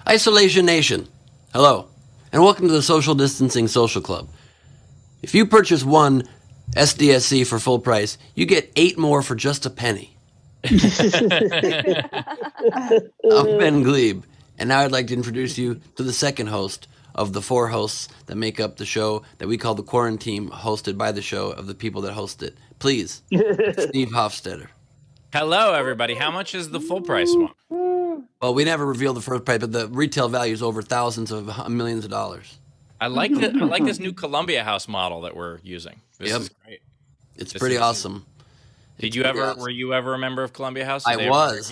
Isolation Nation, hello, and welcome to the Social Distancing Social Club. If you purchase one SDSC for full price, you get 8 more for just a penny. I'm Ben Gleib, and now I'd like to introduce you to the second host of the 4 hosts that make up the show that we call the Quarantine, hosted by the show of the people that host it. Please, Steve Hofstetter. Hello, everybody. How much is the full price one? Well, we never revealed the first price, but the retail value is over thousands of millions of dollars. I like this new Columbia House model that we're using. This is great. It's pretty awesome. Were you ever a member of Columbia House? I was,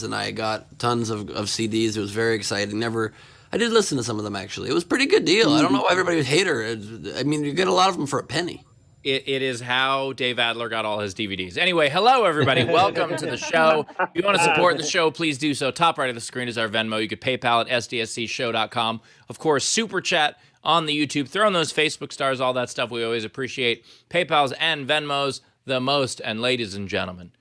and I got tons of CDs. It was very exciting. I did listen to some of them, actually. It was a pretty good deal. I don't know why everybody was a hater. I mean, you get a lot of them for a penny. It is how Dave Adler got all his DVDs. Anyway, hello, everybody. Welcome to the show. If you want to support the show, please do so. Top right of the screen is our Venmo. You could PayPal at sdscshow.com. Of course, Super Chat on the YouTube. Throw in those Facebook stars, all that stuff. We always appreciate PayPals and Venmos the most. And ladies and gentlemen,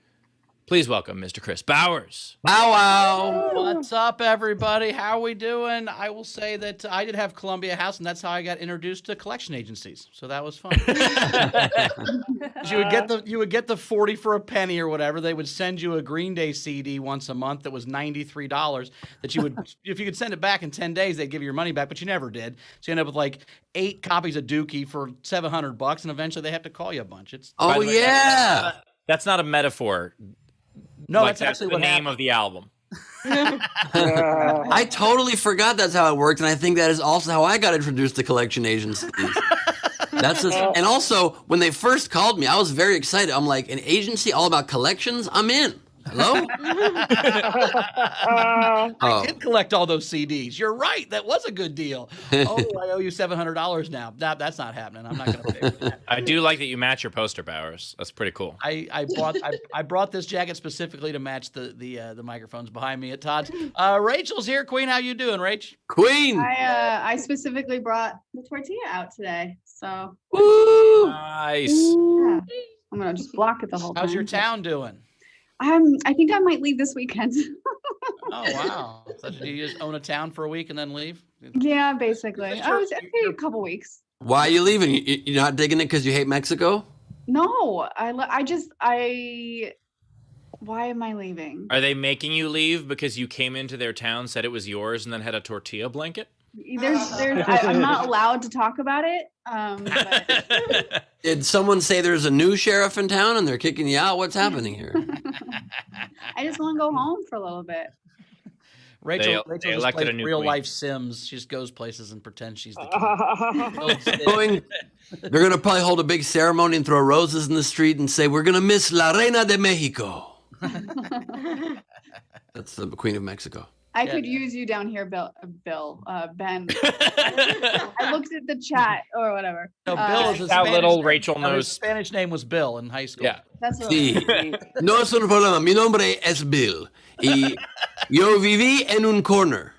please welcome Mr. Chris Bowers. Bow wow. What's up, everybody? How are we doing? I will say that I did have Columbia House, and that's how I got introduced to collection agencies. So that was fun. You would get the 40 for a penny or whatever. They would send you a Green Day CD once a month that was $93 that you would, if you could send it back in 10 days, they'd give you your money back, but you never did. So you end up with like 8 copies of Dookie for $700, and eventually they have to call you a bunch. That's not a metaphor. No, like that's actually the name of the album. I totally forgot that's how it worked, and I think that is also how I got introduced to collection agencies. And also, when they first called me, I was very excited. I'm like, an agency all about collections? I'm in. Hello? I did collect all those CDs. You're right. That was a good deal. Oh, I owe you $700 now. That's not happening. I'm not going to pay for that. I do like that you match your poster, Bowers. That's pretty cool. I brought this jacket specifically to match the microphones behind me at Todd's. Rachel's here. Queen, how you doing, Rach? Queen. I specifically brought the tortilla out today. So Woo! Nice. yeah, I'm gonna just block it the whole time. How's your town doing? I think I might leave this weekend. Oh wow! So do you just own a town for a week and then leave? Yeah, basically. I was a couple weeks. Why are you leaving? You're not digging it because you hate Mexico? No, why am I leaving? Are they making you leave because you came into their town, said it was yours, and then had a tortilla blanket? I'm not allowed to talk about it. But Did someone say there's a new sheriff in town and they're kicking you out? What's happening here? I just want to go home for a little bit. Rachel They just elected plays a new real queen. life Sims. She just goes places and pretends she's the king. They're going to probably hold a big ceremony and throw roses in the street and say, we're going to miss La Reina de Mexico. That's the Queen of Mexico. I could use you down here, Ben. I looked at the chat or whatever. No, Bill is a How Spanish little name. Rachel No, his knows. Spanish name was Bill in high school. Yeah. That's what Sí. No es un problema. Mi nombre es Bill. Y yo viví en un corner.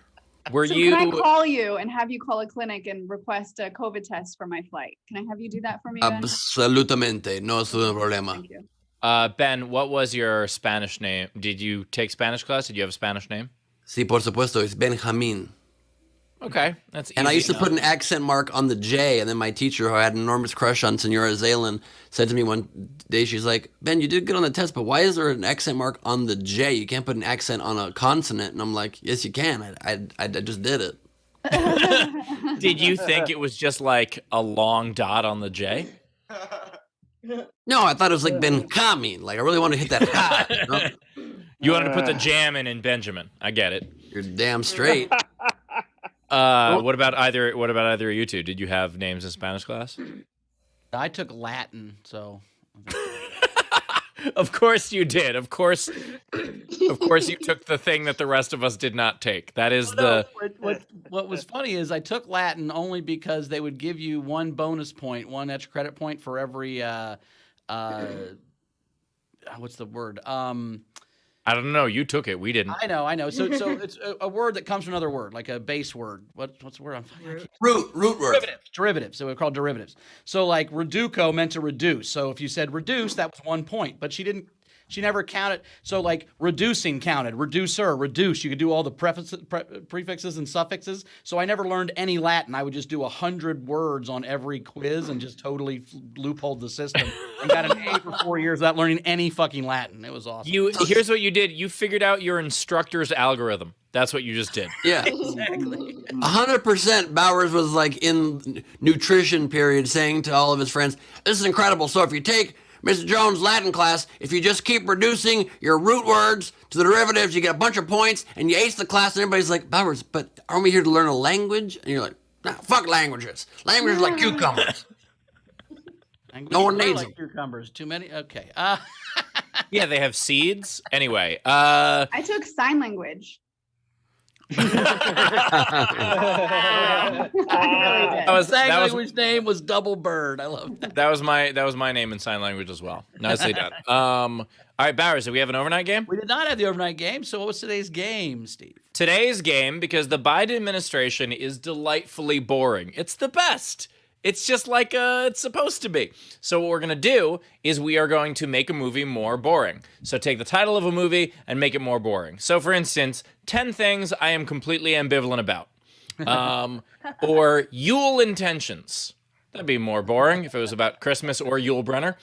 Were So you? can I call you and have you call a clinic and request a COVID test for my flight? Can I have you do that for me, Ben? Absolutamente. No es un problema. Thank you. Ben, what was your Spanish name? Did you take Spanish class? Did you have a Spanish name? Sí, por supuesto. It's Benjamin. Okay, that's easy. And I used to enough. put an accent mark on the J, and then my teacher, who I had an enormous crush on, Senora Zalen, said to me one day, she's like, Ben, you did good on the test, but why is there an accent mark on the J? You can't put an accent on a consonant. And I'm like, yes, you can. I just did it. Did you think it was just like a long dot on the J? No, I thought it was like Benjamin. Like, I really wanted to hit that ha. You know? You wanted to put the jam in Benjamin. I get it. You're damn straight. What about either of you two? Did you have names in Spanish class? I took Latin, so. Of course you did. Of course you took the thing that the rest of us did not take. That is What was funny is I took Latin only because they would give you one bonus point, one extra credit point for every what's the word? I don't know. You took it. We didn't. I know. So it's a word that comes from another word, like a base word. What's the word? Root word. Derivatives. So we're called derivatives. So like reduco meant to reduce. So if you said reduce, that was 1 point. But she She never counted. So like reducing counted, reducer, reduce. You could do all the prefixes and suffixes. So I never learned any Latin. I would just do 100 words on every quiz and just totally loopholed the system and got an A for 4 years without learning any fucking Latin. It was awesome. Here's what you did. You figured out your instructor's algorithm. That's what you just did. Yeah. Exactly. 100% Bowers was like in nutrition period saying to all of his friends, this is incredible. So if you take Mr. Jones' Latin class, if you just keep reducing your root words to the derivatives, you get a bunch of points, and you ace the class, and everybody's like, Bowers, but aren't we here to learn a language? And you're like, nah, fuck languages. Languages are like cucumbers. No one needs them. Cucumbers. Too many? Okay. Yeah, they have seeds. Anyway. I took sign language. I really did. Language name was Double Bird. I love that. That was my name in sign language as well. Nicely done. All right, Bowers, do we have an overnight game? We did not have the overnight game. So what was today's game, Steve? Today's game, because the Biden administration is delightfully boring. It's the best. It's just like it's supposed to be. So what we're going to do is we are going to make a movie more boring. So take the title of a movie and make it more boring. So for instance, 10 things I am completely ambivalent about. Or Yule Intentions. That'd be more boring if it was about Christmas or Yul Brynner.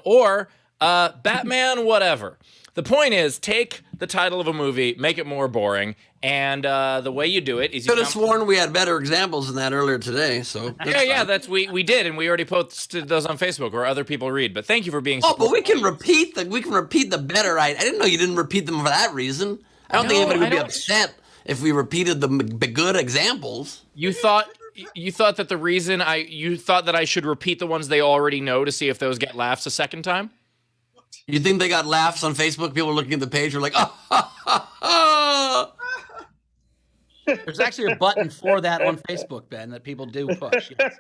Or Batman whatever. The point is, take the title of a movie, make it more boring, and the way you do it is you could have sworn we had better examples than that earlier today. So that's we did, and we already posted those on Facebook where other people read. But thank you for being. Oh, but we can repeat the better. I didn't know you didn't repeat them for that reason. I don't think anybody would be upset if we repeated the good examples. You thought that the reason you thought that I should repeat the ones they already know to see if those get laughs a second time. You think they got laughs on Facebook? People are looking at the page are like, oh. There's actually a button for that on Facebook, Ben, that people do push. Yes.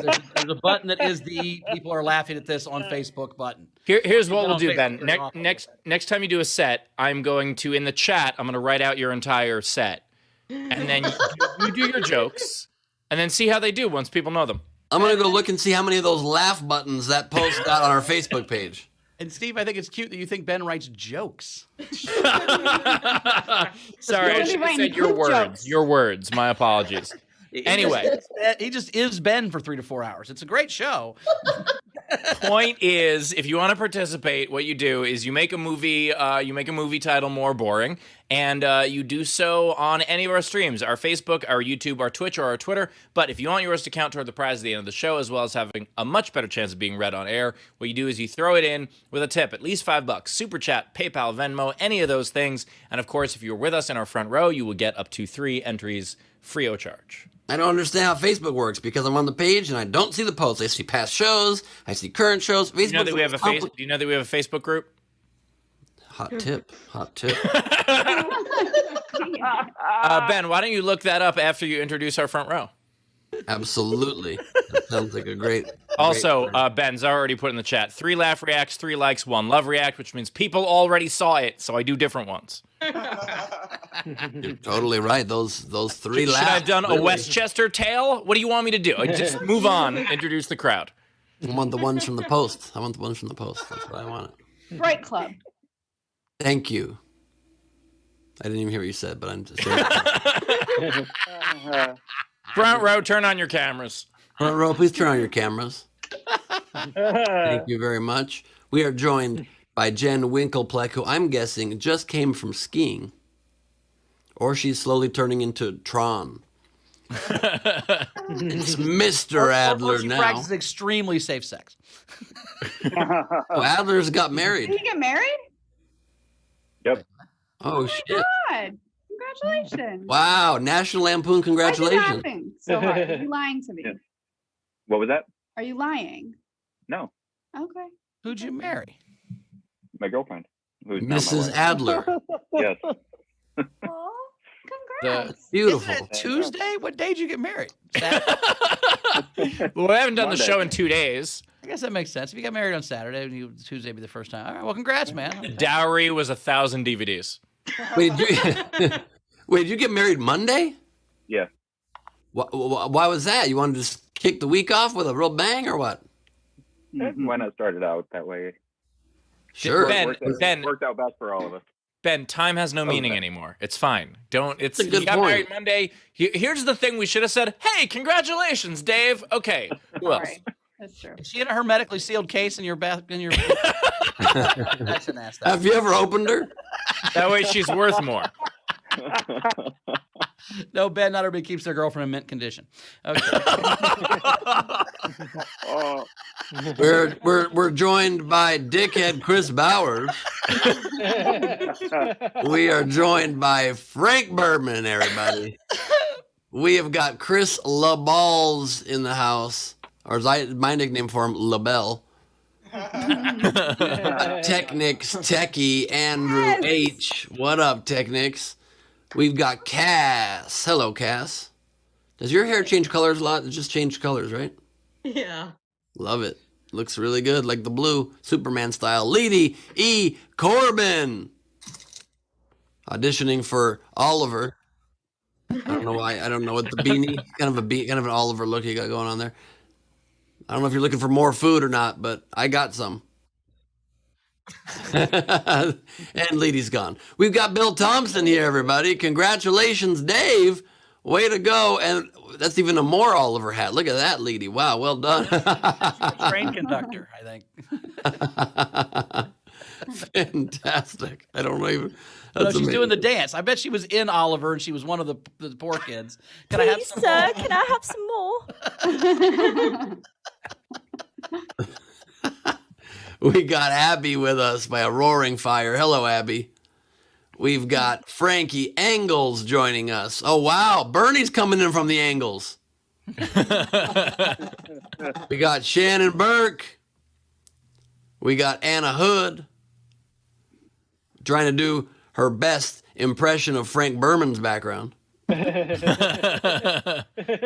There's a button that is the people are laughing at this on Facebook button. Here's what we'll do, Ben. Next time you do a set, I'm going to, in the chat, I'm going to write out your entire set. And then you do your jokes, and then see how they do once people know them. I'm going to go look and see how many of those laugh buttons that post got on our Facebook page. And Steve, I think it's cute that you think Ben writes jokes. Sorry, I should have said your words. Jokes. Your words. My apologies. Anyway. He just is Ben for 3 to 4 hours. It's a great show. Point is, if you want to participate, what you do is you make a movie title more boring, and you do so on any of our streams, our Facebook, our YouTube, our Twitch, or our Twitter. But if you want yours to count toward the prize at the end of the show, as well as having a much better chance of being read on air, what you do is you throw it in with a tip, at least $5, Super Chat, PayPal, Venmo, any of those things. And of course, if you're with us in our front row, you will get up to 3 entries free of charge. I don't understand how Facebook works because I'm on the page and I don't see the posts. I see past shows. I see current shows. Do you know that we have a Facebook group? Hot tip. Ben, why don't you look that up after you introduce our front row? Absolutely. That sounds like a great. Also, Ben's already put in the chat 3 laugh reacts, 3 likes, 1 love react, which means people already saw it, so I do different ones. You're totally right. Those 3 laughs. Should I have done a Westchester tale? What do you want me to do? Just move on. Introduce the crowd. I want the ones from the post. That's what I want. Fright Club. Thank you. I didn't even hear what you said, but I'm just. Front row, turn on your cameras. Front row, please turn on your cameras. Thank you very much. We are joined by Jen Winklepleck, who I'm guessing just came from skiing. Or she's slowly turning into Tron. It's Mr. Adler she now. practices extremely safe sex. Oh, Adler's got married. Did he get married? Yep. Oh, shit. God. Congratulations. Wow. National Lampoon, Why are you congratulations. laughing so hard? Are you lying to me? Yeah. What was that? Are you lying? No, Okay. Who'd you marry? my girlfriend. Who's now my Mrs. wife. Adler. Yes. Oh, congrats. Beautiful. Isn't it Tuesday? What day did you get married? Saturday? Well, we haven't done the Monday. show in 2 days. I guess that makes sense. If you got married on Saturday, Tuesday would be the first time. All right, well, congrats, man. Dowry was 1,000 DVDs. Wait, did you get married Monday? Yeah. Why was that? You wanted to just kick the week off with a real bang or what? Why not start it out that way? Sure. Ben, Worked out best for all of us. Ben, time has no meaning anymore. It's fine. It's a good you got point. married Monday. Here's the thing we should have said. Hey, congratulations, Dave. Okay. Who else? Sorry. That's true. Is she in a hermetically sealed case in your bath? I shouldn't ask that. Have you ever opened her? That way she's worth more. No, Ben, not everybody keeps their girlfriend in mint condition. Okay. Oh, We're joined by dickhead Chris Bowers. We are joined by Frank Berman, everybody. We have got Chris LaBalls in the house, or my nickname for him, LaBelle. Technics, Techie, Andrew H. What up, Technics? We've got Cass. Hello, Cass. Does your hair change colors a lot? It just changed colors, right? Yeah. Love it. Looks really good, like the blue, Superman style. Leedy E. Corbin. Auditioning for Oliver. I don't know why. I don't know what the beanie, kind of an Oliver look you got going on there. I don't know if you're looking for more food or not, but I got some. And Leedy's gone. We've got Bill Thompson here, everybody. Congratulations, Dave. Way to go. And that's even a more Oliver hat. Look at that, Leedy. Wow, well done. Train conductor, I think. Fantastic. I don't know even. No, That's she's doing the amazing. dance. I bet she was in Oliver and she was one of the poor kids. Can I have Please, some sir, more? can I have some more? We got Abby with us by a roaring fire. Hello, Abby. We've got Frankie Angles joining us. Oh, wow. Bernie's coming in from the Angles. We got Shannon Burke. We got Anna Hood trying to do her best impression of Frank Berman's background. We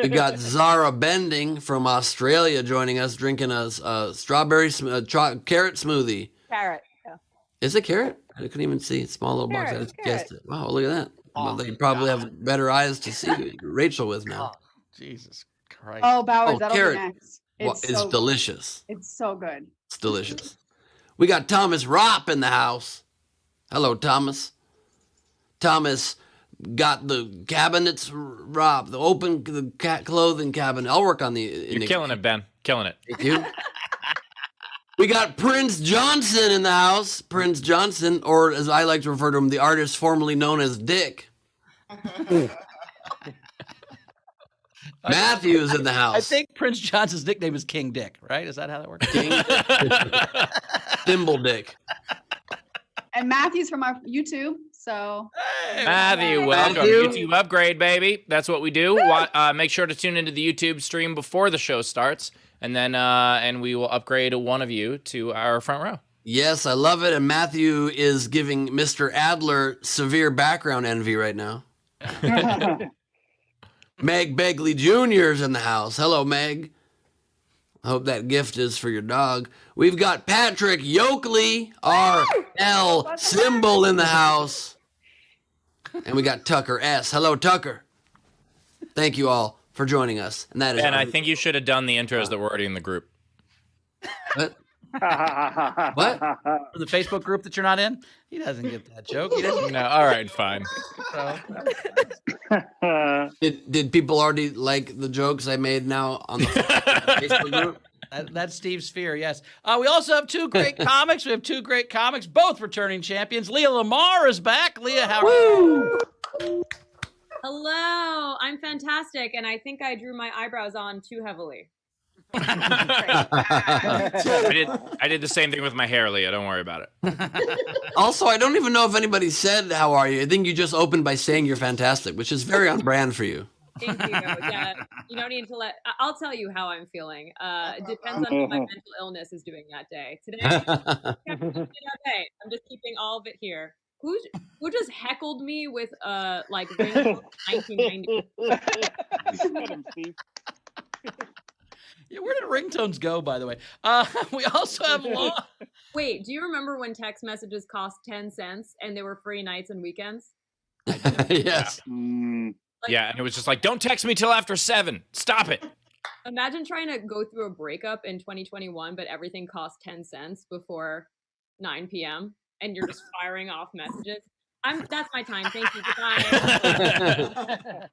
got Zara Bending from Australia joining us, drinking a strawberry carrot smoothie. Carrot. Yeah. Is it carrot? I couldn't even see. It's a small little box. I Carrot, just guessed it. Wow, look at that. Well, they Oh, probably God. have better eyes to see Rachel with now. Oh, Jesus Christ. Oh, Bowers, Oh, that'll carrot. be next. Well, It's it's so delicious. It's so good. It's delicious. We got Thomas Ropp in the house. Hello, Thomas. Thomas got the cabinets, Rob, the clothing cabinet. I'll work on the. You're killing it, Ben. Killing it. Thank you. We got Prince Johnson in the house. Prince Johnson, or as I like to refer to him, the artist formerly known as Dick. Matthew's in the house. I think Prince Johnson's nickname is King Dick, right? Is that how that works? King Thimble Dick. And Matthew's from our YouTube, so Matthew, welcome. Matthew. YouTube upgrade, baby. That's what we do. Make sure to tune into the YouTube stream before the show starts, and then and we will upgrade one of you to our front row. Yes, I love it. And Matthew is giving Mr. Adler severe background envy right now. Meg Begley Jr. is in the house. Hello, Meg. I hope that gift is for your dog. We've got Patrick Yoakley, our L symbol in the house. And we got Tucker S. Hello, Tucker. Thank you all for joining us. And that is Ben, I think you should have done the intros that were already in the group. What? What? For the Facebook group that you're not in? He doesn't get that joke. He doesn't No, all right, fine. Did people already like the jokes I made now on the Facebook group? That's Steve's fear, yes. We also have two great comics. We have two great comics, both returning champions. Leah Lamarr is back. Leah, how are you? Hello, I'm fantastic, and I think I drew my eyebrows on too heavily. I did the same thing with my hair, Leah. Don't worry about it. Also, I don't even know if anybody said, how are you? I think you just opened by saying you're fantastic, which is very on brand for you. Thank you. Yeah, you don't need to I'll tell you how I'm feeling. It depends on what my mental illness is doing that day. Today, I'm just keeping all of it here. Who just heckled me with like ringtone 1990? Yeah, where did ringtones go, by the way? We also have Law. Wait, do you remember when text messages cost 10 cents and they were free nights and weekends? Yes. Yeah, and it was just like, don't text me till after 7. Stop it. Imagine trying to go through a breakup in 2021, but everything cost 10 cents before 9 p.m. and you're just firing off messages. That's my time. Thank you. Goodbye.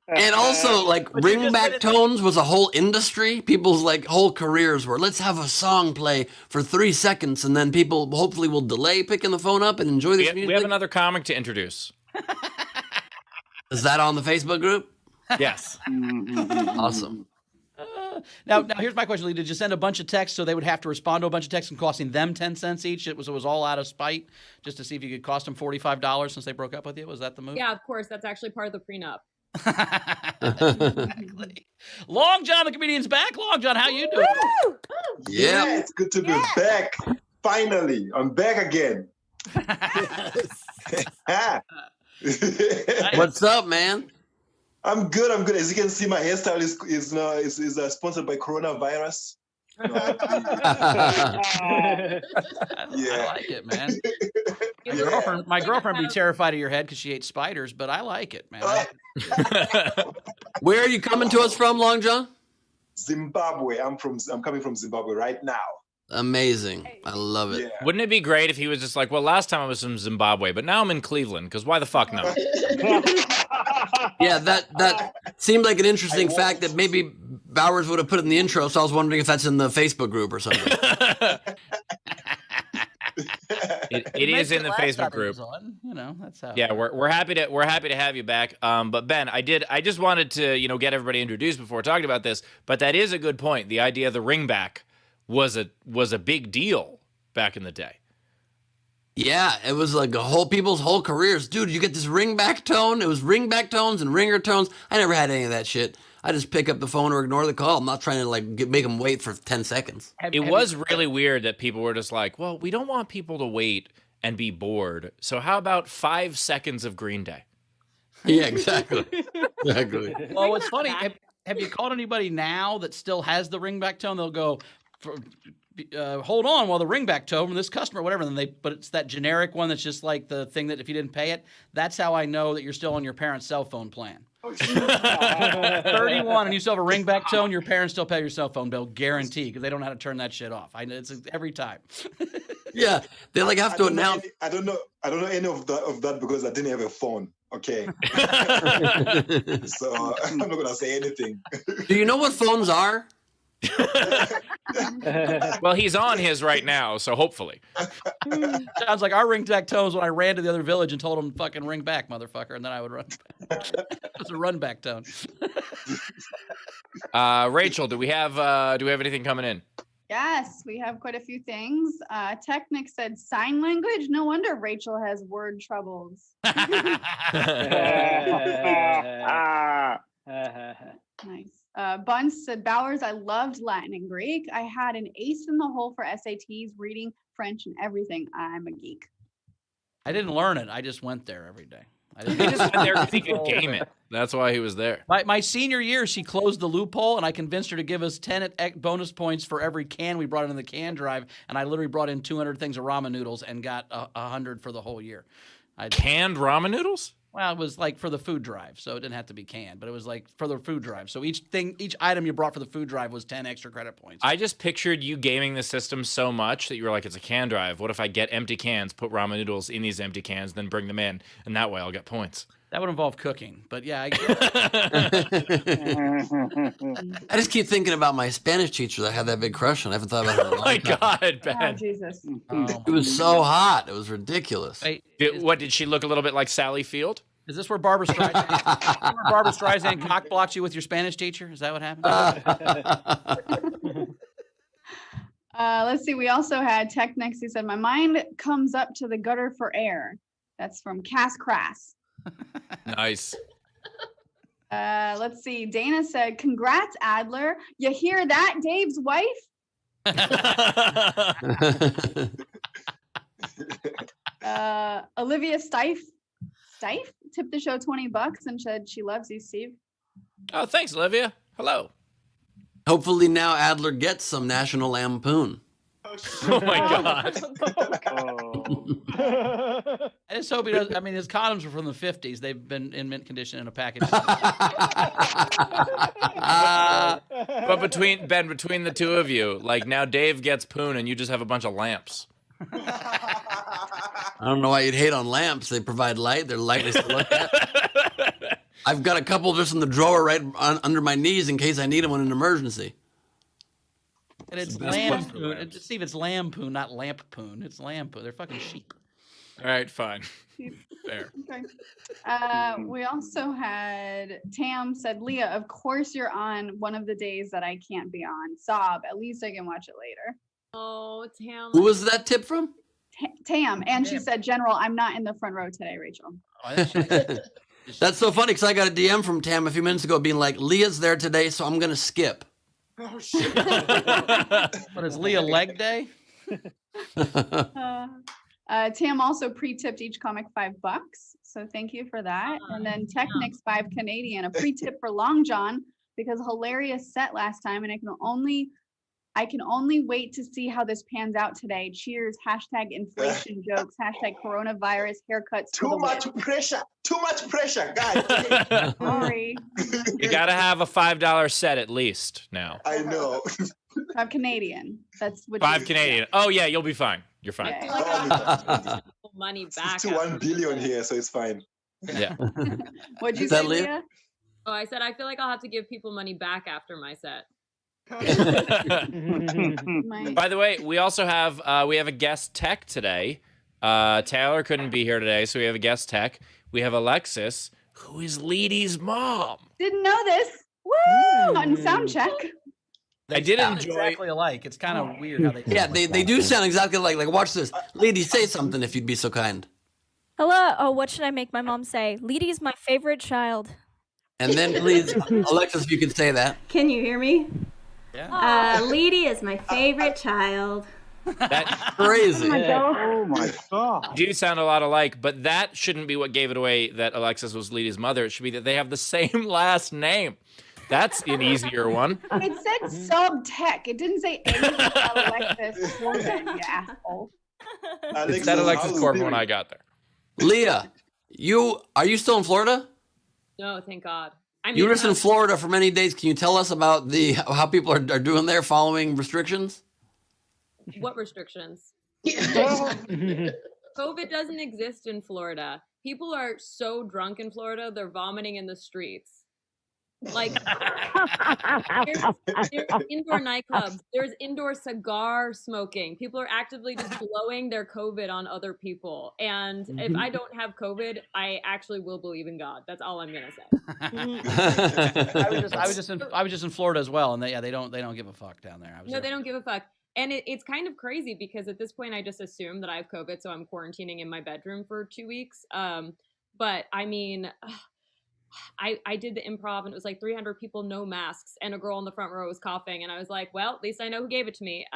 And also, like, ringback tones was a whole industry. People's like whole careers were, let's have a song play for 3 seconds, and then people hopefully will delay picking the phone up and enjoy this music. We have another comic to introduce. Is that on the Facebook group? Yes. Awesome. Now here's my question, Lee. Did you send a bunch of texts so they would have to respond to a bunch of texts and costing them 10 cents each? It was all out of spite, just to see if you could cost them $45 since they broke up with you? Was that the move? Yeah, of course. That's actually part of the prenup. Exactly. Long John, the comedian's back. Long John, how you doing? Yeah. It's good to be back. Finally, I'm back again. What's up, man? I'm good. I'm good. As you can see, my hairstyle is sponsored by coronavirus. I like it, man. My girlfriend would be terrified of your head because she hates spiders, but I like it, man. Where are you coming to us from, Long John? Zimbabwe. I'm coming from Zimbabwe right now. Amazing. I love it. Yeah. Wouldn't it be great if he was just like, well, last time I was from Zimbabwe, but now I'm in Cleveland, because why the fuck not? Yeah, that seemed like an interesting fact that maybe Bowers would have put in the intro, so I was wondering if that's in the Facebook group or something. It is in the Facebook group. You know, that's how. Yeah, we're happy to have you back. But Ben, I just wanted to get everybody introduced before talking about this. But that is a good point. The idea of the ringback was a big deal back in the day. Yeah, it was like people's whole careers. Dude, you get this ringback tone. It was ringback tones and ringer tones. I never had any of that shit. I just pick up the phone or ignore the call. I'm not trying to make them wait for 10 seconds. It was really weird that people were just like, well, we don't want people to wait and be bored. So how about 5 seconds of Green Day? Yeah, exactly. Exactly. Well, what's funny, have you called anybody now that still has the ringback tone? They'll go, hold on while the ringback tone from this customer, whatever. But it's that generic one that's just like the thing that if you didn't pay it, that's how I know that you're still on your parents' cell phone plan. 31 and you still have a ringback tone, your parents still pay your cell phone bill, guaranteed, because they don't know how to turn that shit off. It's every time. Yeah, they have to announce. I don't know any of that because I didn't have a phone. Okay. So I'm not gonna say anything. Do you know what phones are? Well, he's on his right now, so hopefully. Sounds like our ringback tones when I ran to the other village and told them fucking ring back, motherfucker, and then I would run back. It was a run back tone. Rachel, do we have anything coming in? Yes, we have quite a few things. Technic said sign language. No wonder Rachel has word troubles. Nice. Bunce said, Bowers, I loved Latin and Greek. I had an ace in the hole for SATs, reading, French, and everything. I'm a geek. I didn't learn it. I just went there every day. He just went there because he could game it. That's why he was there. My senior year, she closed the loophole, and I convinced her to give us 10 bonus points for every can we brought in the can drive, and I literally brought in 200 things of ramen noodles and got 100 for the whole year. Canned ramen noodles? Well, it was like for the food drive, so it didn't have to be canned, but it was like for the food drive. So each item you brought for the food drive was 10 extra credit points. I just pictured you gaming the system so much that you were like, it's a can drive. What if I get empty cans, put ramen noodles in these empty cans, then bring them in, and that way I'll get points? That would involve cooking, but yeah. I just keep thinking about my Spanish teacher that I had that big crush on. I haven't thought about her in a long my time. God, Ben. Oh, Jesus. It was so hot. It was ridiculous. Hey, Did she look a little bit like Sally Field? is this where Barbara Streisand cock blocked you with your Spanish teacher? Is that what happened? Let's see. We also had Technics who said, my mind comes up to the gutter for air. That's from Cass Crass. Nice. Let's see. Dana said, congrats, Adler. You hear that, Dave's wife? Olivia Stife tipped the show $20 and said she loves you, Steve. Oh, thanks, Olivia. Hello. Hopefully now Adler gets some National Lampoon. Oh my God. I just hope he does. I mean, his condoms were from the 50s. They've been in mint condition in a package. But between the two of you, like now Dave gets poon and you just have a bunch of lamps. I don't know why you'd hate on lamps. They provide light. They're lightest to look at. I've got a couple just in the drawer right under my knees in case I need them in an emergency. And it's the best place for lampoon. lamps. Steve, it's lampoon, not lampoon. It's lampoon. They're fucking sheep. All right, fine. Fair. Okay. We also had Tam said, Leah, of course you're on one of the days that I can't be on. Sob. At least I can watch it later. Oh, Tam. Who was that tip from? Tam. And she said, General, I'm not in the front row today, Rachel. That's so funny because I got a DM from Tam a few minutes ago being like, Leah's there today, so I'm going to skip. Oh shit. What is Leah leg day? Tam also pre-tipped each comic $5, so thank you for that. And then Technics 5 Canadian, a pre-tip for Long John because hilarious set last time, and I can only wait to see how this pans out today. Cheers! #inflation jokes. #coronavirus haircuts. Too much pressure, guys. Sorry. You got to have a $5 set at least now. I know. 5 Canadian. That's what. 5 Canadian. Oh yeah, you'll be fine. You're fine. I feel Yeah. like I'll have money back. 61 billion here, so it's fine. Yeah. What'd you Is that say, Leah? Leah? Oh, I said I feel like I'll have to give people money back after my set. By the way, we also have a guest tech today. Taylor couldn't be here today, so we have a guest tech. We have Alexis, who is Leedy's mom. Didn't know this. Woo! On sound check. I did sound enjoy. exactly alike. It's kind of weird how they. Yeah, sound they like do that. sound exactly like watch this. Lady, say something if you'd be so kind. Hello. Oh, what should I make my mom say? Leedy's my favorite child. And then please, Alexis, if you can say that. Can you hear me? Yeah. Leedy is my favorite child. That's Crazy. Oh my god. do sound a lot alike, but that shouldn't be what gave it away that Alexis was Leedy's mother. It should be that they have the same last name. That's an easier one. It said sub tech. It didn't say anything about Alexis Corbin, you asshole. It said Alexis Corbin when I got there. Leah, are you still in Florida? No, thank God. I mean, You were just in Florida for many days. Can you tell us about how people are doing there following restrictions? what restrictions? COVID doesn't exist in Florida. People are so drunk in Florida, they're vomiting in the streets. Like, there's indoor nightclubs. There's indoor cigar smoking. People are actively just blowing their COVID on other people. And if I don't have COVID, I actually will believe in God. That's all I'm gonna say. I was just in Florida as well, and they don't give a fuck down there. No, they don't give a fuck. And it's kind of crazy because at this point I just assume that I have COVID, so I'm quarantining in my bedroom for 2 weeks. But I mean, I did the improv and it was like 300 people, no masks, and a girl in the front row was coughing, and I was like, well, at least I know who gave it to me.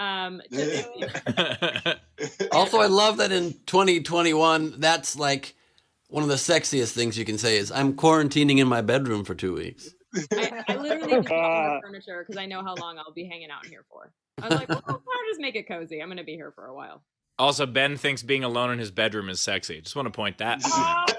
Also, I love that in 2021, that's like one of the sexiest things you can say is, I'm quarantining in my bedroom for 2 weeks. I literally just bought more furniture because I know how long I'll be hanging out in here for. I was like, well, I'll just make it cozy. I'm going to be here for a while. Also, Ben thinks being alone in his bedroom is sexy. Just want to point that out.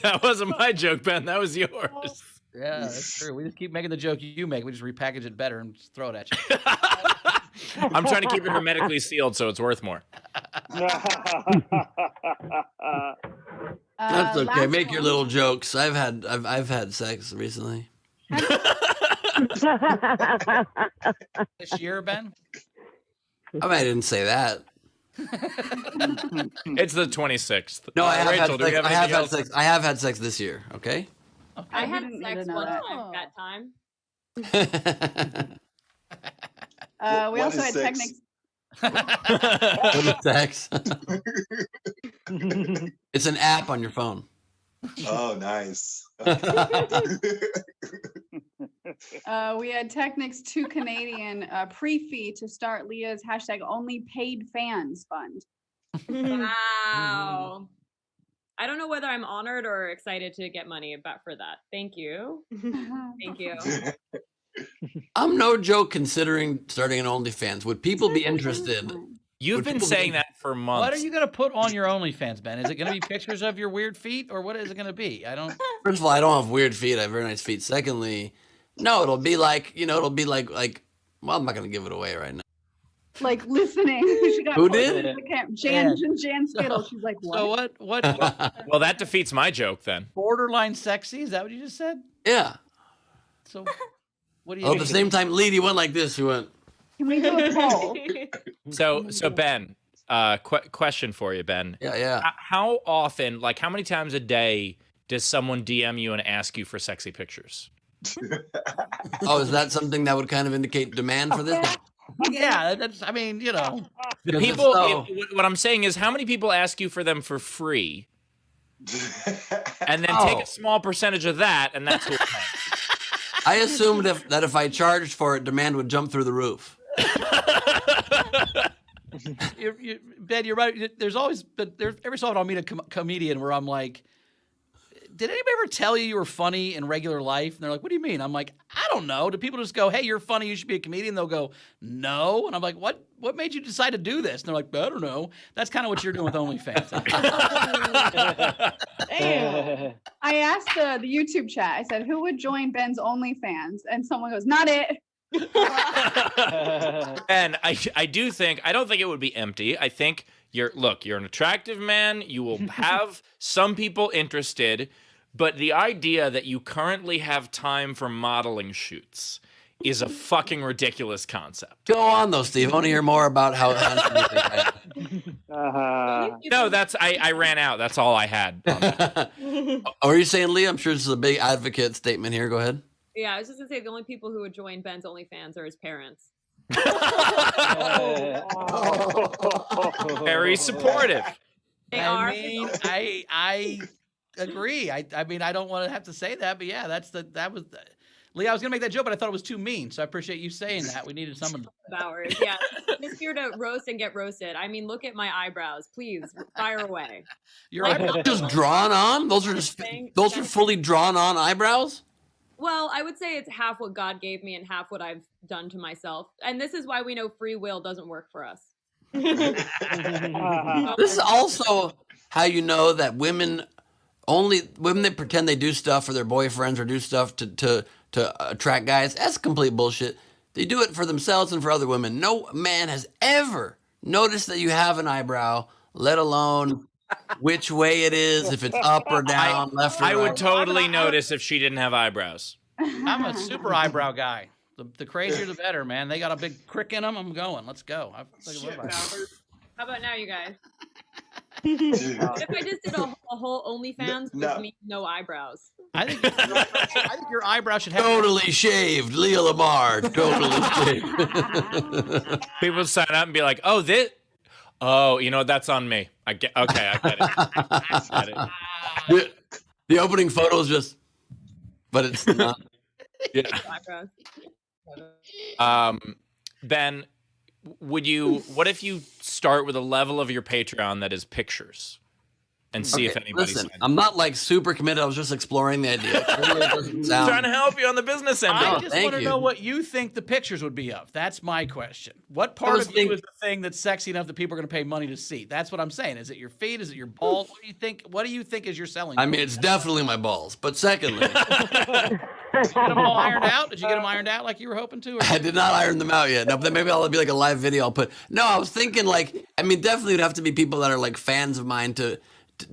That wasn't my joke, Ben. That was yours. Yeah, that's true. We just keep making the joke you make. We just repackage it better and just throw it at you. I'm trying to keep it hermetically sealed so it's worth more. That's okay. Last Make your one. little jokes. I've had sex recently. This year, Ben? I didn't say that. It's the 26th. No, I have Rachel, had do we sex. have I have anything had else? sex. I have had sex this year. Okay. I had didn't need sex to know one that. time that time. We What also is had sex? Technics. Sex. It's an app on your phone. Oh, nice. We had Technics 2 Canadian pre-fee to start Leah's #only paid fans fund. Wow. I don't know whether I'm honored or excited to get money for that. Thank you. Thank you. I'm no joke considering starting an OnlyFans. Would people be interested? You've Would been people saying be- that for months. What are you going to put on your OnlyFans, Ben? Is it going to be pictures of your weird feet, or what is it going to be? I don't. First of all, I don't have weird feet. I have very nice feet. Secondly, No, it'll be like, it'll be like, well, I'm not going to give it away right now. Like listening. She got Who posted did? to the camp. Jan Skittle. She's like, what? So what? Well, that defeats my joke then. Borderline sexy? Is that what you just said? Yeah. So what do you Oh, mean? at the same time, Leedy went like this. He went. Can we do a poll? So Ben, question for you, Ben. Yeah. How often, like how many times a day does someone DM you and ask you for sexy pictures? Oh, is that something that would kind of indicate demand for this? Yeah, that's. I mean, The Because people. so- What I'm saying is, how many people ask you for them for free, and then take Oh. a small percentage of that, and that's what. I assumed that if I charged for it, demand would jump through the roof. Ben, you're right. There's always, but every so often I'll meet a comedian where I'm like, did anybody ever tell you were funny in regular life? And they're like, what do you mean? I'm like, I don't know. Do people just go, hey, you're funny, you should be a comedian? They'll go, no. And I'm like, what made you decide to do this? And they're like, I don't know. That's kind of what you're doing with OnlyFans. Damn. I asked the YouTube chat, I said, who would join Ben's OnlyFans? And someone goes, not it. And I don't think it would be empty. I think you're an attractive man. You will have some people interested, but the idea that you currently have time for modeling shoots is a fucking ridiculous concept. Go on though, Steve. I want to hear more about how handsome you think I am. No, I ran out. That's all I had. On that. Are you saying, Leah? I'm sure this is a big advocate statement here. Go ahead. Yeah, I was just gonna say the only people who would join Ben's OnlyFans are his parents. Very supportive. They I are. mean, I agree. I mean, I don't want to have to say that, but yeah, that was. Leah, I was gonna make that joke, but I thought it was too mean. So I appreciate you saying that. We needed someone. Bowers. Yeah, just here to roast and get roasted. I mean, look at my eyebrows. Please fire away. Your Like, eyebrows. Just drawn on? Those are fully drawn on eyebrows? Well, I would say it's half what God gave me and half what I've done to myself. And this is why we know free will doesn't work for us. This is also how you know that women that pretend they do stuff for their boyfriends or do stuff to attract guys. That's complete bullshit. They do it for themselves and for other women. No man has ever noticed that you have an eyebrow, let alone which way it is, if it's up or down, left or right. I would totally notice if she didn't have eyebrows. I'm a super eyebrow guy. The crazier, the better, man. They got a big crick in them. I'm going. Let's go. How about now, you guys? If I just did a whole OnlyFans with me, no eyebrows. I think your eyebrow should have Totally shaved, Leah Lamarr. Totally shaved. People sign up and be like, "Oh, you know, that's on me." I get it. The opening photo is just, but it's not. Yeah. Ben, what if you start with a level of your Patreon that is pictures and see if anybody's Listen, I'm not like super committed. I was just exploring the idea. trying to help you on the business end. I just want to know what you think the pictures would be of. That's my question. What part of you is the thing that's sexy enough that people are going to pay money to see? That's what I'm saying. Is it your feet? Is it your balls? What do you think is your selling point? I mean, it's definitely my balls. But secondly, did you get them all ironed out? Did you get them ironed out like you were hoping to? I did not iron them out yet. No, but then maybe I'll be like a live video. I'll put. No, I was thinking definitely it'd have to be people that are like fans of mine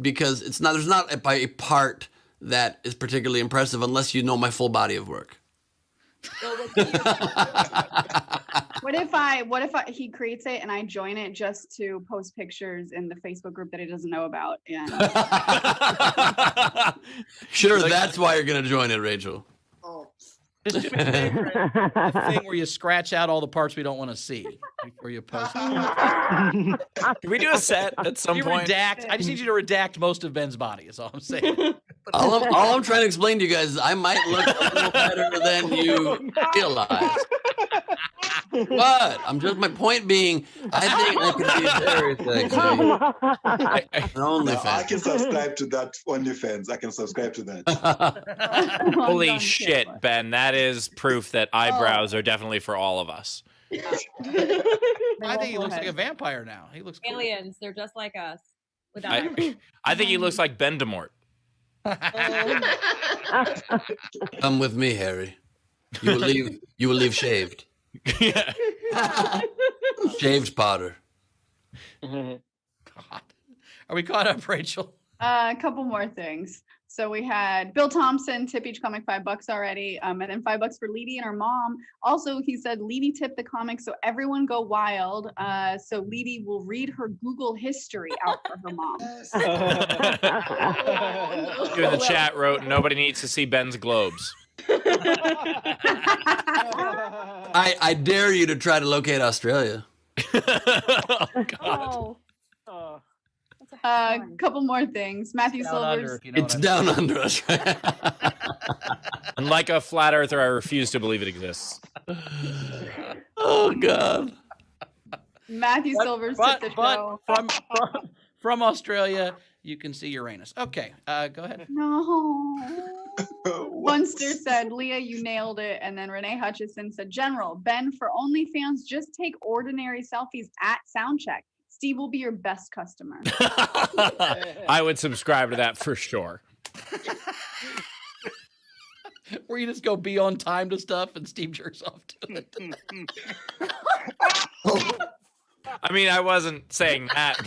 because there's not a part that is particularly impressive unless you know my full body of work. What if he creates it and I join it just to post pictures in the Facebook group that he doesn't know about? And Sure, that's why you're gonna join it, Rachel. Just do a thing where you scratch out all the parts we don't want to see before you post. Can we do a set at some point? I just need you to redact most of Ben's body. Is all I'm saying. All I'm trying to explain to you guys is I might look a little better than you realize. But my point being, I think I could be very sexy. I can subscribe to that OnlyFans. I can subscribe to that. Holy shit, Ben. That is proof that eyebrows are definitely for all of us. I think he looks like a vampire now. He looks cool. Aliens. They're just like us. I think he looks like Ben DeMort. Come with me, Harry. You will leave shaved. Yeah. Shaved Potter. God. Are we caught up, Rachel? A couple more things. So we had Bill Thompson tip each comic $5 already, and then $5 for Leedy and her mom. Also, he said Leedy tipped the comic, so everyone go wild. So Leedy will read her Google history out for her mom. You in the chat wrote, nobody needs to see Ben's globes. I dare you to try to locate Australia. Oh, God. Oh. A couple more things. Matthew Down under, Silvers. if you know It's what I down under us, right? And like a flat earther, I refuse to believe it exists. Oh, God. Matthew Silvers tipped the show. From Australia, you can see Uranus. Okay, go ahead. No. Munster said, Leah, you nailed it. And then Renee Hutchison said, General, Ben, for OnlyFans, just take ordinary selfies at Soundcheck. Steve will be your best customer. I would subscribe to that for sure. Where you just go be on time to stuff and Steve jerks off to it. I mean, I wasn't saying that.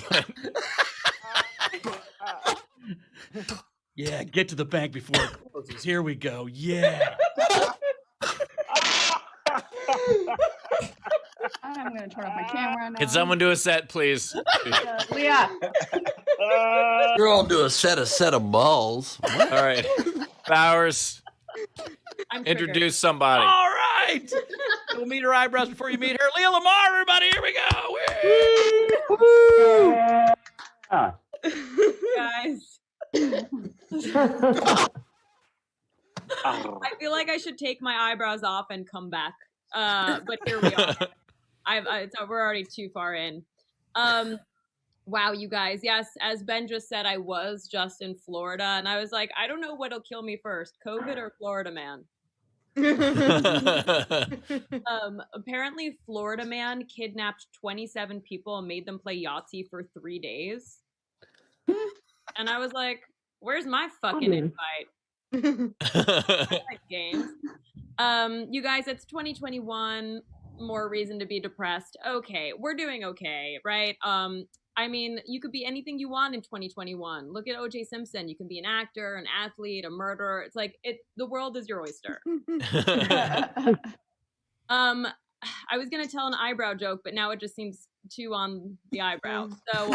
But... Yeah, get to the bank before it closes. Here we go. Yeah. I'm going to turn off my camera now. Can someone do a set, please? Leah. You're all do a set of balls. All right. Bowers, introduce somebody. All right. We'll meet her eyebrows before you meet her. Leah Lamarr, everybody. Here we go. Guys. I feel like I should take my eyebrows off and come back. But here we are. We're already too far in. Wow, you guys. Yes, as Ben just said, I was just in Florida, and I was like, I don't know what'll kill me first, COVID or Florida man. Apparently, Florida man kidnapped 27 people and made them play Yahtzee for 3 days. And I was like, where's my fucking invite? I like games. You guys, it's 2021. More reason to be depressed. Okay, we're doing okay, right? I mean, you could be anything you want in 2021. Look at O.J. Simpson. You can be an actor, an athlete, a murderer. It's like the world is your oyster. I was gonna tell an eyebrow joke, but now it just seems too on the eyebrow. So,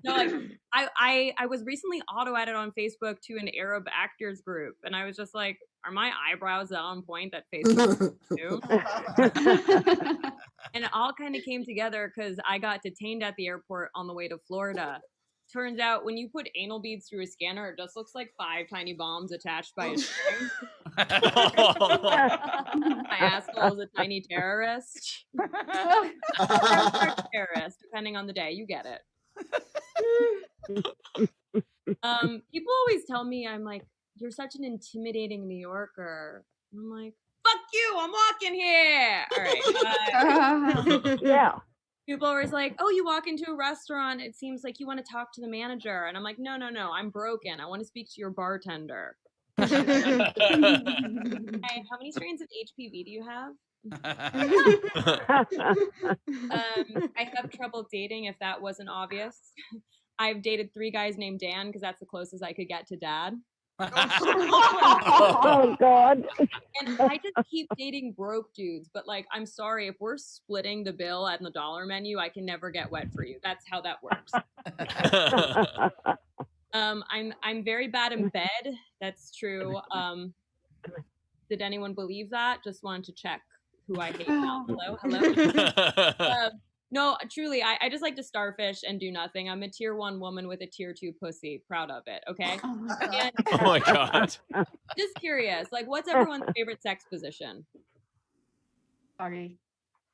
no, like I was recently auto-added on Facebook to an Arab actors group, and I was just like, are my eyebrows on point that Facebook do? And it all kind of came together because I got detained at the airport on the way to Florida. Turns out when you put anal beads through a scanner, it just looks like 5 tiny bombs attached by a string. My asshole is a tiny terrorist. Terrorist, depending on the day. You get it. People always tell me, I'm like, you're such an intimidating New Yorker. I'm like, fuck you, I'm walking here. All right. Yeah. People are always like, oh, you walk into a restaurant, it seems like you want to talk to the manager. And I'm like, no, I'm broken. I want to speak to your bartender. Hey, how many strains of HPV do you have? I have trouble dating, if that wasn't obvious. I've dated 3 guys named Dan because that's the closest I could get to dad. Oh, God. And I just keep dating broke dudes, but like, I'm sorry, if we're splitting the bill at the dollar menu, I can never get wet for you. That's how that works. I'm very bad in bed. That's true. Did anyone believe that? Just wanted to check who I hate now. Hello. No, truly, I just like to starfish and do nothing. I'm a tier 1 woman with a tier 2 pussy. Proud of it, okay? And, Oh my God. just curious, like, what's everyone's favorite sex position? Doggy.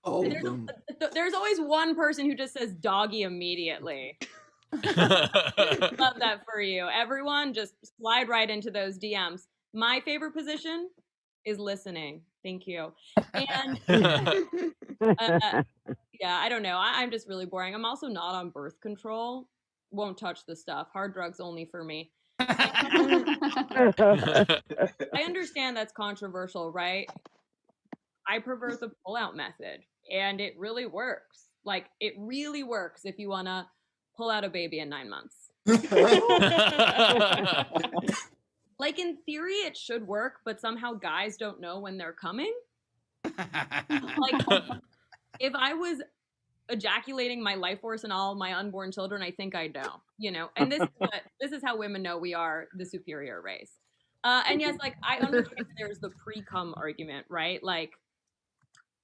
There's always one person who just says doggy immediately. Love that for you. Everyone, just slide right into those DMs. My favorite position is listening. Thank you. And yeah, I don't know. I'm just really boring. I'm also not on birth control. Won't touch the stuff. Hard drugs only for me. I understand that's controversial, right? I prefer the pull-out method, and it really works. Like, it really works if you want to pull out a baby in 9 months. Like, in theory, it should work, but somehow guys don't know when they're coming. Like, if I was ejaculating my life force and all my unborn children, I think I'd know, you know. And this is how women know we are the superior race. And yes, like, I understand there's the pre-cum argument, right? Like,